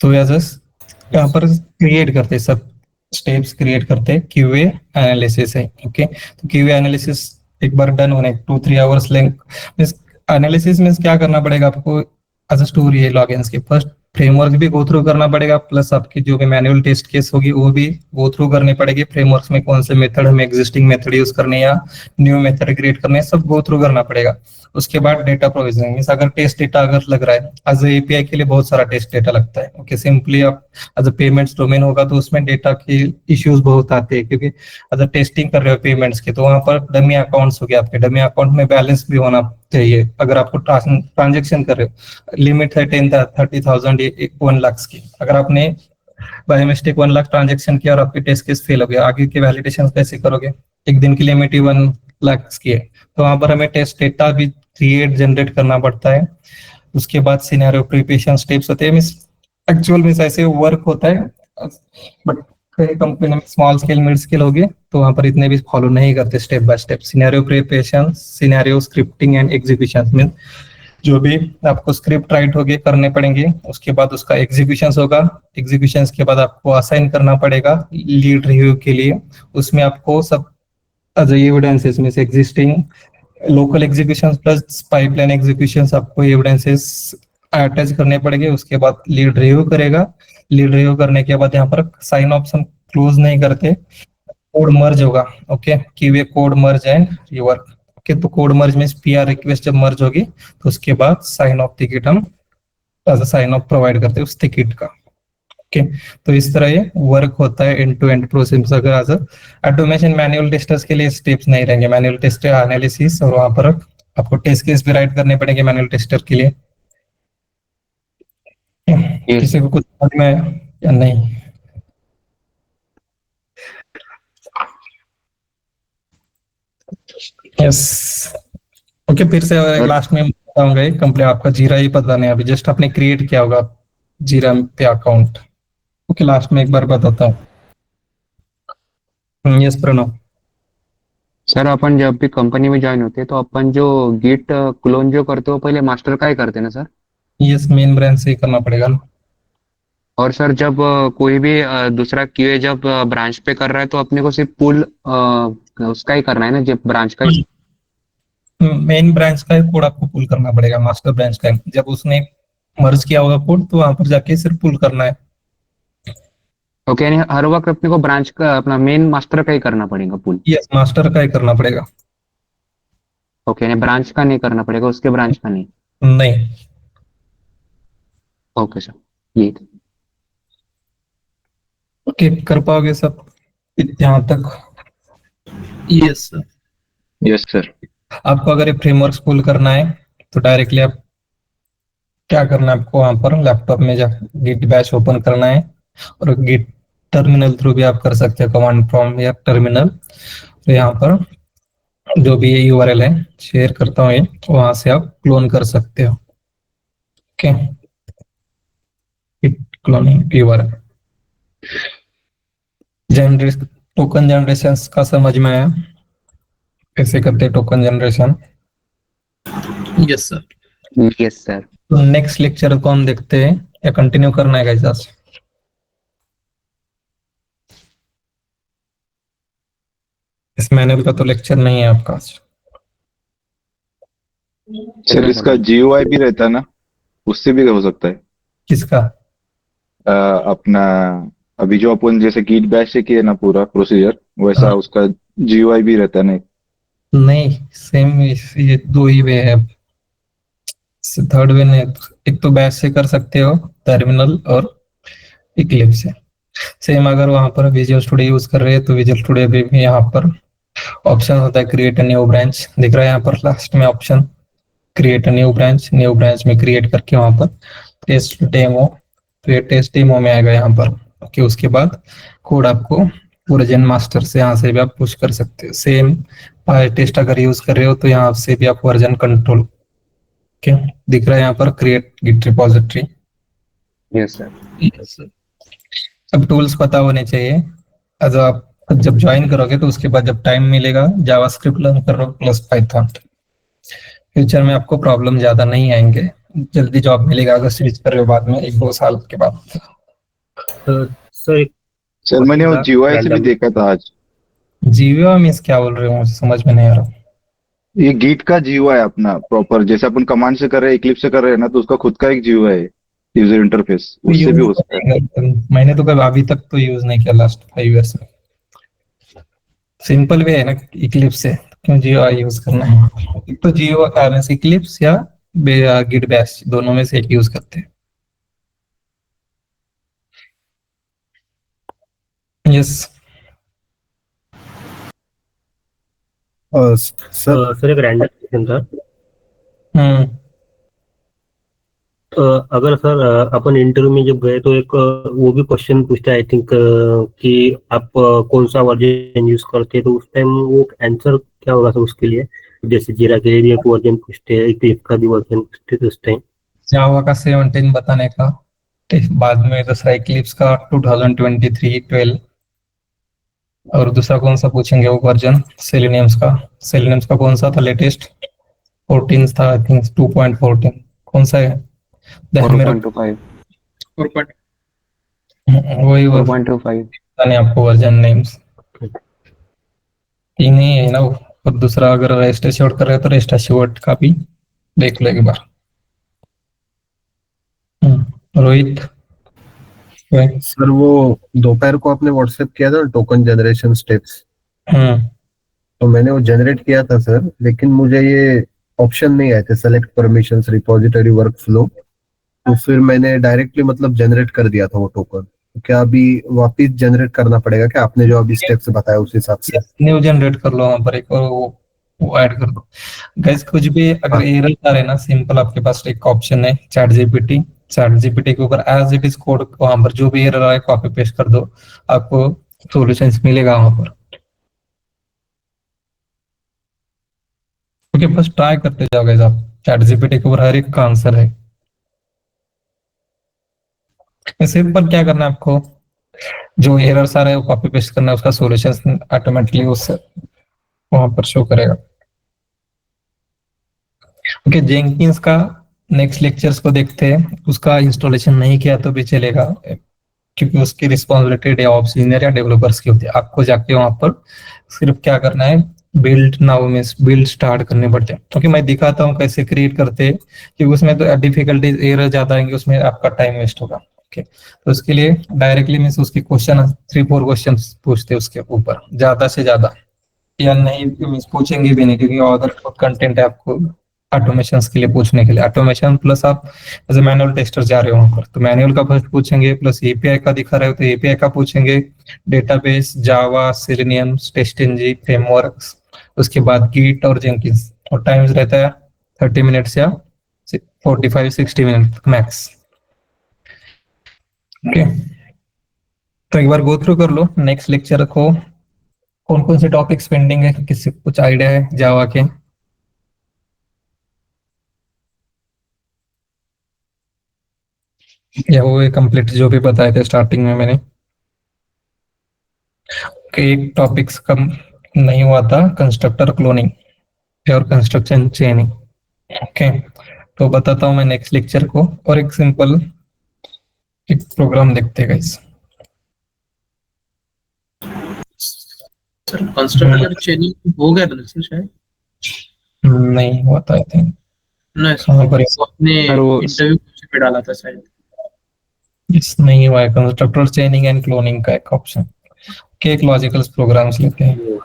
तो यहाँ पर क्रिएट करते हैं सब स्टेप्स, क्रिएट करते हैं क्यूए एनालिसिस है। ओके, तो क्यूए एनालिसिस एक बार डन होने 2-3 hours length means analysis means क्या करना पड़ेगा आपको? एज अ स्टोरी है लॉगिन्स की, फर्स्ट फ्रेमवर्क भी गो थ्रू करना पड़ेगा प्लस आपकी जो भी मैनुअल टेस्ट केस होगी वो भी गो थ्रू करनी पड़ेगी। फ्रेमवर्क्स में कौन से मेथड हमें एग्जिस्टिंग मेथड यूज करने या न्यू मेथड क्रिएट करने, सब गो थ्रू करना पड़ेगा। उसके बाद डेटा प्रोविजनिंग मींस अगर टेस्ट डेटा अगर लग रहा है एज एपीआई के लिए बहुत सारा टेस्ट डेटा लगता है। ओके, सिंपली आप एज अ पेमेंट्स डोमेन होगा तो उसमें डेटा की इश्यूज बहुत आते हैं क्योंकि एज अ टेस्टिंग कर रहे हो पेमेंट्स की, तो वहां पर डमी अकाउंट्स हो गया, आपके डमी अकाउंट में बैलेंस भी होना चाहिए। अगर आपको ट्रांजेक्शन कर रहे हो, लिमिट है 30,000 1 लाख की, अगर आपने बाय मिस्टेक 1 लाख ट्रांजेक्शन किया और आपकी टेस्ट केस फेल हो गया, आगे के वैलिडेशन कैसे करोगे? एक दिन की लिमिट ही 1 लाख की है, तो वहां पर हमें टेस्ट डेटा भी क्रिएट जनरेट करना पड़ता है। उसके बाद सिनेरियो प्रिपरेशन स्टेप्स होते हैं मींस एक्चुअल में ऐसे वर्क होता है, बट कई कंपनी में स्मॉल स्केल मिड स्केल हो गए तो वहां पर इतने भी फॉलो नहीं करते step by step. Scenario preparation, scenario scripting and execution mean जो भी आपको स्क्रिप्ट राइट होगे करने पड़ेंगे, उसके बाद उसका एग्जीक्यूशन होगा। एग्जीक्यूशन के बाद आपको असाइन करना पड़ेगा लीड रिव्यू के लिए, उसमें आपको सब एविडेंसेस में से existing local execution plus pipeline execution आपको एविडेंसेस अटैच करने पड़ेंगे। उसके बाद लीड रिव्यू करेगा, लीड रिव्यू करने के बाद यहाँ पर साइन ऑप्शन क्लोज नहीं करते, कोड मर्ज होगा। Okay, QA code merge and rework. Okay, तो कोड मर्ज में पीआर रिक्वेस्ट जब मर्ज होगी तो उसके बाद साइन ऑफ टिकट हम as a sign off provide करते हैं उस टिकट का। ओके, तो इस तरह ये वर्क होता है एंड टू एंड प्रोसेस। अगर एज ऑटोमेशन मैनुअल टेस्टर्स के लिए स्टेप्स नहीं रहेंगे, मैनुअल टेस्ट एनालिसिस और वहां पर आपको टेस्ट केस भी राइट करने पड़ेंगे मैनुअल टेस्टर के लिए। किसी को कुछ समझ में आया या नहीं? यस, ओके, फिर से लास्ट में बताऊंगा कंप्लीट। आपका जीरा ही पता नहीं, अभी जस्ट आपने क्रिएट किया होगा जीरा पे अकाउंट। ओके, लास्ट में एक बार बताता हूँ। यस प्रणव। सर अपन जब भी कंपनी में ज्वाइन होते हैं तो अपन जो गिट क्लोन जो करते हो पहले मास्टर का ही करते हैं ना सर? यस, मेन ब्रांच से ही करना पड़ेगा ना। और सर जब कोई भी दूसरा क्यूए जब ब्रांच पे कर रहा है तो अपने को सिर्फ पुल उसका ही करना है ना, जब ब्रांच का ही? मेन ब्रांच का कोड आपको पुल करना पड़ेगा, मास्टर ब्रांच का जब उसने मर्ज किया होगा कोड तो वहां पर जाके सिर्फ पुल करना है। ओके, यानी हर वक्त अपने को ब्रांच का अपना मेन मास्टर का ही करना पड़ेगा पुल? यस, मास्टर का ही करना पड़ेगा। ओके, यानी ब्रांच का नहीं करना पड़ेगा, उसके ब्रांच का नहीं? नहीं। ओके सर, ये ओके, कर पाओगे सब यहाँ तक? Yes sir. Yes, sir. आपको अगर ये फ्रेमवर्क पुल करना है तो डायरेक्टली आप क्या करना है, आपको वहां पर लैपटॉप में जा गिट बैच ओपन करना है और गिट टर्मिनल थ्रू भी आप कर सकते हैं, कमांड प्रॉम्प्ट या टर्मिनल। तो यहाँ पर जो भी ये यूआरएल है शेयर करता हूँ, ये वहां से आप क्लोन कर सकते हो। Okay, git cloning URL. Generate token generation का समझ में आया कैसे करते हैं token generation? Yes sir. Yes sir. तो नेक्स्ट लेक्चर को हम देखते हैं या कंटिन्यू करना है गाइस आज? इस मैनुअल का तो लेक्चर नहीं है आपका आज। सर इसका GUI भी रहता है ना, उससे भी हो सकता है। किसका? अपना अभी जो अपन जैसे गिट बैश से किए ना पूरा प्रोसीजर, वैसा हाँ। उसका GUI भी रहता है ना। नहीं, सेम ये दो ही वे है। थर्ड वे नहीं, एक तो बैश से कर सकते हो टर्मिनल और इक्लिप्स से। सेम अगर वहां पर विजुअल स्टूडियो यूज कर रहे हैं तो विजुअल स्टूडियो भी यहाँ पर ऑप्शन होता है क्रिएट अ न्यू ब्रांच, दिख रहा है यहाँ पर लास्ट में option create a new branch में क्रिएट करके वहां पर टेस्ट डेमो, तो ये टेस्ट डेमो में आएगा यहाँ पर। ओके, उसके बाद कोड आपको ओरिजिन मास्टर से यहाँ से भी आप पुश कर सकते हो। सेम टेस्ट अगर यूज कर रहे हो तो यहाँ से भी आप वर्जन कंट्रोल, ओके, दिख रहा है यहाँ पर create git repository. Yes sir. अब टूल्स पता होने चाहिए। अब आप जब ज्वाइन करोगे तो उसके बाद जब टाइम मिलेगा जावास्क्रिप्ट लर्न कर रहे हो प्लस पाइथन, फ्यूचर में आपको प्रॉब्लम ज्यादा नहीं आएंगे, जल्दी जॉब मिलेगा अगर स्विच कर रहे हो बाद में 1-2 साल के बाद। सर एक सर मैंने वो GUI से भी random- देखा था आज। जीवीओ मीन्स क्या बोल रहे हो, मुझे समझ में नहीं आ रहा। ये गिट का GUI अपना प्रॉपर, जैसे अपन कमांड से कर रहे हैं, इक्लिप्स से कर रहे हैं ना, तो उसका खुद का एक GUI है, यूजर इंटरफेस, उससे भी हो सकता है। मैंने तो कभी अभी तक तो यूज नहीं किया लास्ट 5 इयर्स में। सिंपल वे है ना इक्लिप्स से, क्यों जीओआई यूज करना है? एक तो जीओ इक्लिप्स या गिट बैश, दोनों में से एक यूज करते हैं। यस। सर सर एक रैंडम क्वेश्चन था। हम्म। अगर सर अपन इंटरव्यू में जब गए तो एक वो भी क्वेश्चन पूछता है आई थिंक कि आप कौन सा वर्जन यूज करते हैं, तो उस टाइम वो आंसर क्या होगा सर उसके लिए? जैसे जीरा के लिए भी एक वर्जन पूछते हैं, इक्लिप्स का भी वर्जन पूछते हैं, तो उस टाइम जावा का 17 बताने का, बाद में दूसरा इक्लिप्स का 2023-12, और दूसरा कौन सा पूछेंगे वो वर्जन? सेलेनियम्स का कौन सा था लेटेस्ट? 14 था आई थिंक, 2.14 कौन सा है? देखो मेरा 4.25 वही 4.25 पता नहीं आपको वर्जन नेम्स, तीन ही है ना वो। और दूसरा अगर रेस्ट एश्योर्ड कर रहे हो तो रेस्ट एश्योर्ड का भी देख लो एक बार। रोहित, वही। सर वो दोपहर को आपने व्हाट्सएप किया था टोकन जनरेशन स्टेप्स, हम्म। तो मैंने वो जनरेट किया था सर, लेकिन मुझे ये ऑप्शन नहीं आए थे सेलेक्ट परमिशंस रिपॉजिटरी वर्कफ्लो, तो फिर मैंने डायरेक्टली मतलब जनरेट कर दिया था वो टोकन। तो क्या अभी वापस जनरेट करना पड़ेगा क्या, आपने जो अभी स्टेप्स बताया उस हिसाब से? न्यू जनरेट कर लो वहां पर एक, और वो ऐड कर दो। गाइस कुछ भी अगर एरर आ रहे ना, सिंपल आपके पास एक ऑप्शन है चैट जीपीटी के ऊपर एज इट इज कोड, वहां पर जो भी एरर आए कॉपी पेस्ट कर दो, आपको सॉल्यूशंस मिलेगा वहां पर। ओके, बस ट्राई करते जाओ गाइस, आप चैट जीपीटी के ऊपर हर एक का आंसर है। सिंपल क्या करना है आपको, जो एरर्स आ रहे हैं वो कॉपी पेस्ट करना है, उसका सॉल्यूशन ऑटोमेटिकली उस वहां पर शो करेगा। ओके, जेंकिंस का नेक्स्ट लेक्चर्स को देखते हैं। उसका इंस्टॉलेशन नहीं किया तो भी चलेगा, क्योंकि उसकी रिस्पॉन्सिबिलिटी डेवऑप्स इंजीनियर या डेवलपर्स की होती है। आपको जाके वहां पर सिर्फ क्या करना है, बिल्ड नाउ में बिल्ड स्टार्ट करने पड़ते हैं। क्योंकि मैं दिखाता हूँ कैसे क्रिएट करते हैं, क्योंकि उसमें तो डिफिकल्टीज एरर ज्यादा आएंगे, उसमें आपका टाइम वेस्ट होगा। ओके, तो उसके लिए डायरेक्टली मीन्स उसकी क्वेश्चन 3-4 क्वेश्चन पूछते हैं उसके ऊपर, ज्यादा से ज्यादा, या नहीं मीन्स पूछेंगे भी नहीं, क्योंकि अदर कंटेंट है आपको ऑटोमेशन के लिए पूछने के लिए। ऑटोमेशन प्लस आप एज ए मैनुअल टेस्टर जा रहे हो वहां पर, तो मैनुअल का फर्स्ट पूछेंगे, प्लस एपीआई का दिखा रहे हो तो एपीआई का पूछेंगे, डेटाबेस, जावा, सेलेनियम, टेस्टिंग फ्रेमवर्क्स, उसके बाद गिट और जेंकिंस। और टाइम्स रहता है 30 मिनट्स या 45-60 मिनट मैक्स। ओके, तो एक बार गो थ्रू कर लो नेक्स्ट लेक्चर को, कौन कौन से टॉपिक्स पेंडिंग है, किसी को कुछ आइडिया है जावा के? या वो कंप्लीट जो भी बताए थे स्टार्टिंग में मैंने कि एक टॉपिक्स कम नहीं हुआ था, कंस्ट्रक्टर क्लोनिंग और कंस्ट्रक्शन चेनिंग। ओके, तो बताता हूँ मैं नेक्स्ट लेक्चर को, और एक सिंपल एक प्रोग्राम देखते हैं गाइस। सर कंस्ट्रक्टर चेनिंग हो गया था ना सर शायद? नहीं हुआ था आई थिंक। नहीं कहाँ पर वो अपने सर वो इंटरव्यू पे डाला था शायद। इस नहीं हुआ है कंस्ट्रक्टर चेनिंग एंड क्लोनिंग का एक ऑप्शन के एक लॉजिकल प्रोग्राम्स लेते हैं।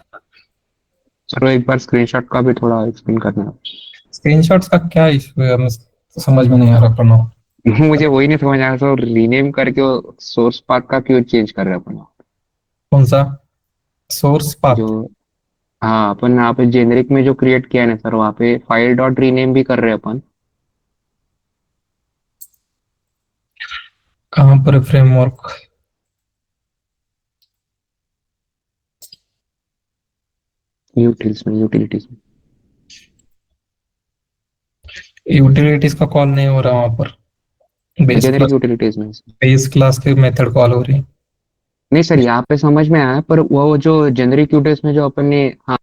सर वो एक बार स्क्रीनशॉट का भी थोड़ा एक्सप्लेन करना। स्क्रीनशॉट्स का क्या इशू है, हमें समझ में नहीं आ रहा प्रणव। मुझे वही नहीं समझ आ रहा, तो रीनेम करके सोर्स पाथ का क्यों चेंज कर रहे हैं अपन? कौन सा सोर्स पाथ? जो हाँ अपन यहाँ पे जेनेरिक में जो क्रिएट किया है ना सर, वहाँ पे फाइल डॉट रीनेम भी कर रहे हैं अपन। कहाँ पर फ्रेमवर्क? यूटिलिटीज में यूटिलिटीज का कॉल नहीं हो रहा वहां पर, बेस जेनेरिक क्लास, यूटिलिटीज में। बेस क्लास के मेथड कॉल हो रही है। नहीं सर, यहाँ पे समझ में आया, पर वो जो जेनेरिक यूटिलिटीज में जो अपन ने, हाँ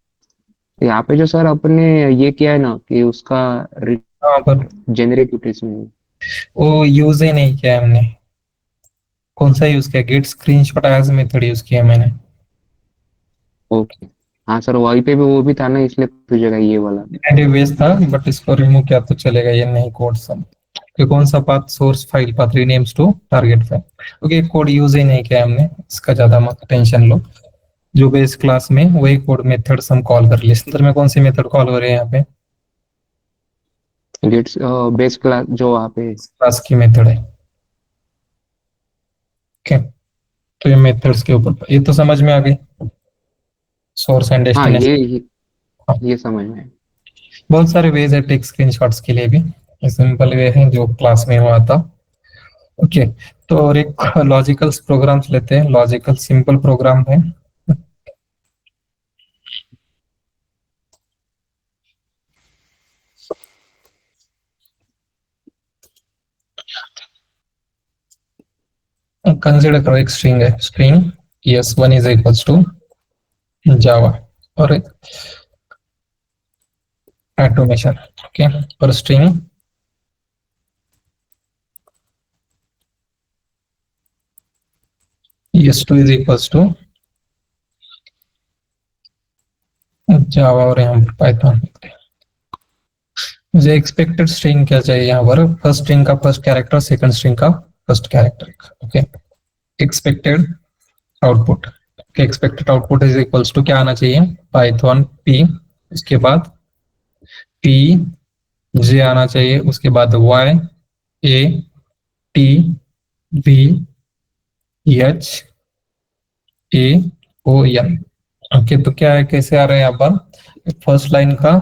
यहाँ पे जो सर अपन ने ये किया है ना कि उसका वहां पर जेनेरिक यूटिलिटीज में। वो यूज ही नहीं किया हमने। कौन सा यूज किया? Get screenshot as method use किया मैंने। ओके हाँ सर, वहीं पे भी वो भी था ना, इसलिए पूछेगा ये वाला। बेस था बट इसको रिमूव किया तो चलेगा, ये नहीं कोड सब। कि कौन सा पाथ? Source file path renames to target file. Okay, code use ही नहीं किया हमने, इसका ज्यादा मत टेंशन लो। जो बेस क्लास में वही कोड मेथड्स हम कॉल कर लिए। इस अंदर में कौन सी मेथड कॉल हो रहे हैं यहाँ पे? गेट्स बेस क्लास जो वहाँ पे। क्लास की मेथड है। ओके, तो ये मेथड्स के ऊपर ये तो समझ में आ गई, सोर्स एंड हाँ डेस्टिनेशन। ये समझ में आया। बहुत सारे वेज है टेक स्क्रीनशॉट्स के लिए भी, सिंपल वे है जो क्लास में हुआ था। ओके, तो और एक लॉजिकल प्रोग्राम्स लेते हैं। लॉजिकल सिंपल प्रोग्राम है। कंसिडर करो एक स्ट्रिंग है, string s1 is equals to Java और ऑटोमेशन। ओके, और string s2 is equals to Java और यहाँ पर पाइथन। मुझे एक्सपेक्टेड स्ट्रिंग क्या चाहिए यहाँ पर? फर्स्ट स्ट्रिंग का फर्स्ट कैरेक्टर, सेकंड स्ट्रिंग का first character. Okay, expected output. Expected output is equals to क्या आना चाहिए? पाइथन p, उसके बाद p j आना चाहिए, उसके बाद y a t b h a o n। Okay, तो क्या है, कैसे आ रहा है यहाँ पर? फर्स्ट लाइन का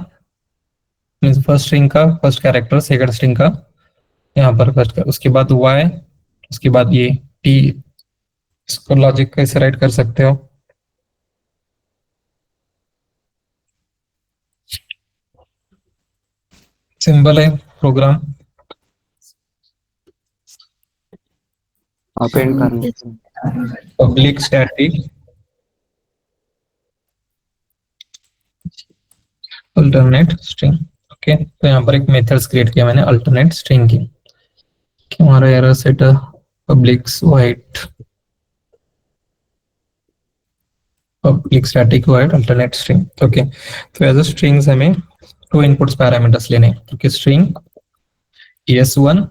मीन्स फर्स्ट स्ट्रिंग का फर्स्ट कैरेक्टर, सेकंड स्ट्रिंग का यहाँ पर फर्स्ट, उसके बाद y, उसके बाद ये t। इसको लॉजिक कैसे राइट कर सकते हो? सिंपल है प्रोग्राम, अपेंड करना। Public static alternate string. Okay, तो यहाँ पर एक मेथड्स क्रिएट किया मैंने अल्टरनेट स्ट्रिंग की। हमारा error set public white, public static wide alternate string. Okay, तो एज अ स्ट्रिंग्स हमें टू इनपुट्स पैरामीटर्स लेने हैं। Okay, string s1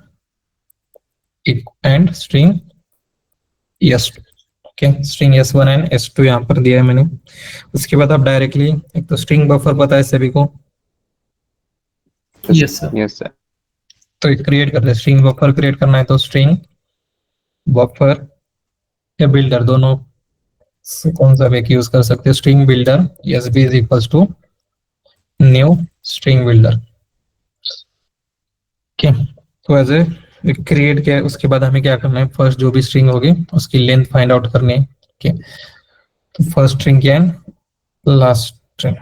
and string s2। Okay, string s1 and s2 यहाँ पर दिया है मैंने। उसके बाद आप डायरेक्टली एक तो स्ट्रिंग बफर पता है सभी को? Yes sir. Yes sir. तो एक क्रिएट करते हैं, स्ट्रिंग बफर क्रिएट करना है तो स्ट्रिंग बफर या बिल्डर दोनों से कौन सा एक यूज कर सकते हैं? String builder SB is equals to new string builder. Okay, तो एज ए क्रिएट किया, उसके बाद हमें क्या करना है? फर्स्ट जो भी स्ट्रिंग होगी उसकी लेंथ फाइंड आउट करनी है। ओके, तो फर्स्ट स्ट्रिंग क्या है? Last string.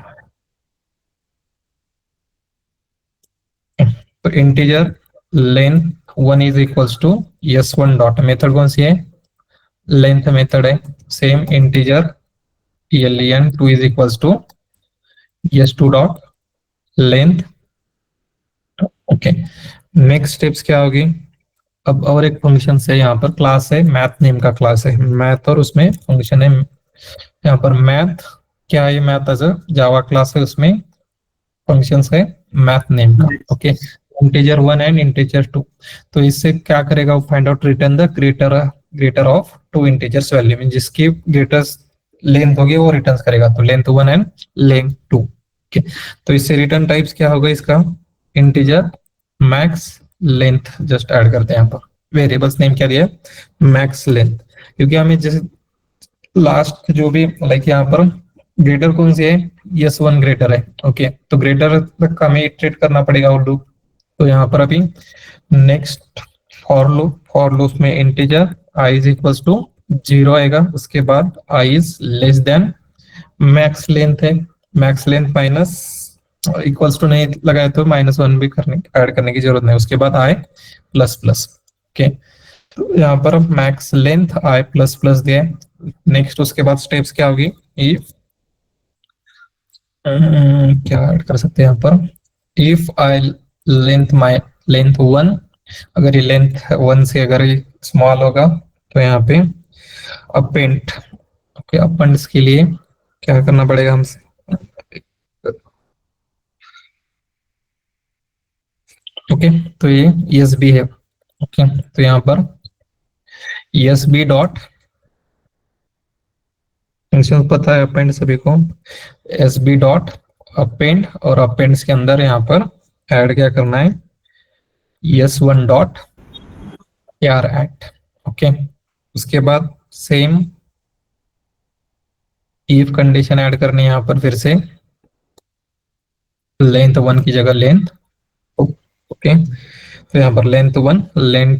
तो integer length 1 is equals to s1 dot, method कौन सी है? लेंथ मेथड है। Same integer len 2 is equals to s2 dot length. Okay, next steps क्या होगी? अब और एक फंक्शन है यहाँ पर, क्लास है मैथ नेम का क्लास है मैथ, और उसमें फंक्शन है यहाँ पर मैथ। क्या है ये? Math as a Java class है, उसमें फंक्शन है मैथ नेम का। Okay, integer 1 and integer 2। तो इससे क्या करेगा वो, find out return the greater of two integers value, mean जिसकी ग्रेटर लेंथ होगी वो रिटर्न करेगा, तो लेंथ 1 एंड लेंथ 2। ओके, तो इससे रिटर्न टाइप्स क्या होगा इसका, integer max length, just add करते हैं यहाँ पर, वेरिएबल्स नेम क्या दिया है, मैक्स लेंथ, क्योंकि हमें जैसे लास्ट जो भी लाइक यहाँ पर ग्रेटर कौन सी है, यस 1 ग्रेटर है। ओके, तो ग्रेटर तक हमें इटरेट करना पड़ेगा वो लूप। तो यहाँ पर अभी नेक्स्ट फॉर लूप में integer i is equals to 0 आएगा, उसके बाद i is less than max length है, max length minus equals to नहीं लगाए तो -1 भी ऐड करने की जरूरत नहीं, उसके बाद i प्लस प्लस। ओके, तो यहाँ पर max length i plus plus दिया है। नेक्स्ट उसके बाद स्टेप्स क्या होगी, इफ क्या ऐड कर सकते हैं यहाँ पर, इफ i लेंथ 1, अगर ये लेंथ 1 से अगर ये स्मॉल होगा तो यहाँ पे अपेंड। ओके, अपेंड्स के लिए क्या करना पड़ेगा हमसे, ओके, तो ये ESB है। ओके, तो यहाँ पर ESB डॉट फंक्शन पता है अपेंड सभी को, SB डॉट अपेंड, और अपेंड्स के अंदर यहाँ पर ऐड क्या करना है, ES1 डॉट यार एट। ओके, उसके बाद सेम इफ कंडीशन ऐड करनी है यहाँ पर, फिर से लेंथ 1 की जगह लेंथ। ओके, तो यहाँ पर लेंथ 1 लेंथ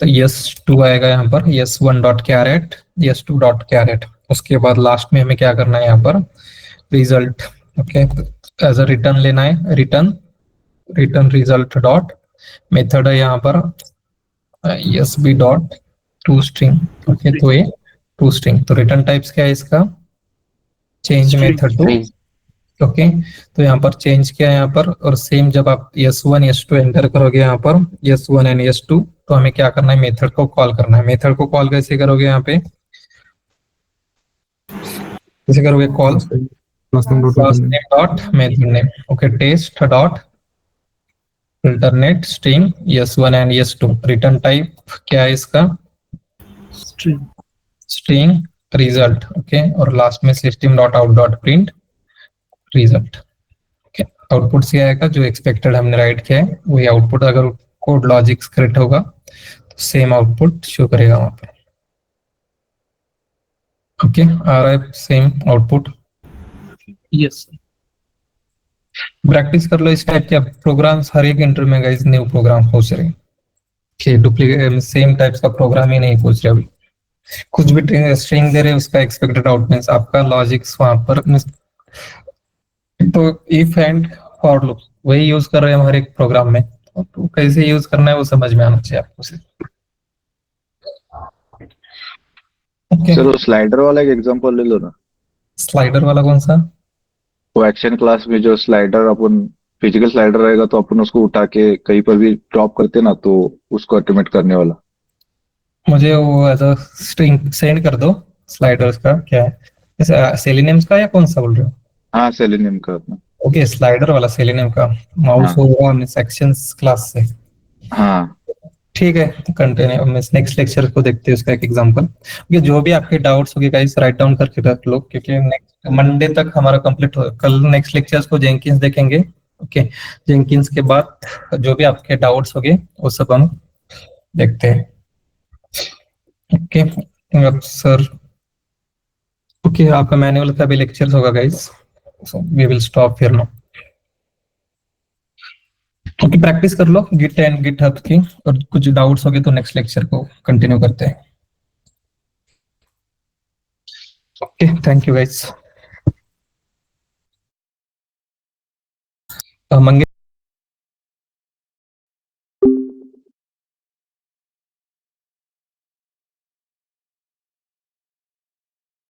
S2 आएगा, यहाँ पर S1 dot carat S2 dot carat. उसके बाद लास्ट में हमें क्या करना है यहाँ पर, result. Okay, as a return लेना है, रिटर्न रिजल्ट डॉट मेथड है यहाँ पर ESB dot to string. Okay, तो ये टू स्ट्रिंग, तो रिटर्न टाइप्स क्या है इसका, चेंज मेथड टू। ओके, तो यहाँ पर चेंज किया यहाँ पर, और सेम जब आप S1 S2 एंटर करोगे यहाँ पर S1 एंड S2, तो हमें क्या करना है, मेथड को कॉल करना है। मेथड को कॉल कैसे करोगे, यहाँ पे कैसे करोगे call, class name dot method name. Okay, test dot alternate string S1 and S2। Return type क्या है इसका, स्ट्रिंग रिजल्ट। ओके, और लास्ट में system dot out dot print result. Okay, output से आएगा जो एक्सपेक्टेड हमने राइट किया है वही आउटपुट, अगर कोड लॉजिक करेक्ट होगा तो सेम आउटपुट शो करेगा वहां पे। ओके, आ रहा है सेम आउटपुट, यस। प्रैक्टिस कर लो इस टाइप के प्रोग्राम्स, हर एक इंटरव्यू में गाइस न्यू प्रोग्राम पूछ रहे हैं, डुप्लीकेट सेम टाइप्स का प्रोग्राम ही नहीं पूछ रहे अभी, कुछ भी स्ट्रिंग दे रहे उसका एक्सपेक्टेड आउट मींस आपका लॉजिक्स वहां पर, तो इफ एंड फॉर लूप वही यूज कर रहे हैं हर एक प्रोग्राम में, तो कैसे यूज करना है वो समझ में आना चाहिए आपको। ओके, चलो स्लाइडर वाला एक एग्जांपल ले लो ना। स्लाइडर वाला कौन सा, वो एक्शन क्लास में जो स्लाइडर अपन फिजिकल स्लाइडर रहेगा तो अपन उसको उठा के कहीं पर भी ड्रॉप करते ना, तो उसको ऑटोमेट करने वाला। मुझे वो एज अ स्ट्रिंग सेंड कर दो, स्लाइडर्स का क्या है, सेलिनियम्स का या कौन सा बोल रहे हो। हाँ, सेलेनियम का अपना। ओके, स्लाइडर वाला सेलिनियम का माउस हाँ। होगा हमने सेक्शंस क्लास से। हाँ, ठीक है, कंटिन्यू नेक्स्ट लेक्चर को देखते हैं उसका एक एग्जांपल। ये जो भी आपके डाउट्स होंगे गाइस राइट डाउन करके रख लो, क्योंकि नेक्स्ट मंडे तक हमारा कंप्लीट हो, कल नेक्स्ट लेक्चर्स को जेंकिंस देखेंगे। ओके, जेंकिंस के बाद जो भी आपके डाउट्स होंगे वो सब हम देखते हैं। ओके, अब सर ओके, आपका मैनुअल का भी लेक्चर्स होगा guys, so we will stop here now. Okay, practice कर लो गिट एंड गिट हब की, और कुछ डाउट्स होंगे तो नेक्स्ट लेक्चर को कंटिन्यू करते हैं। Okay, thank you guys. मंगे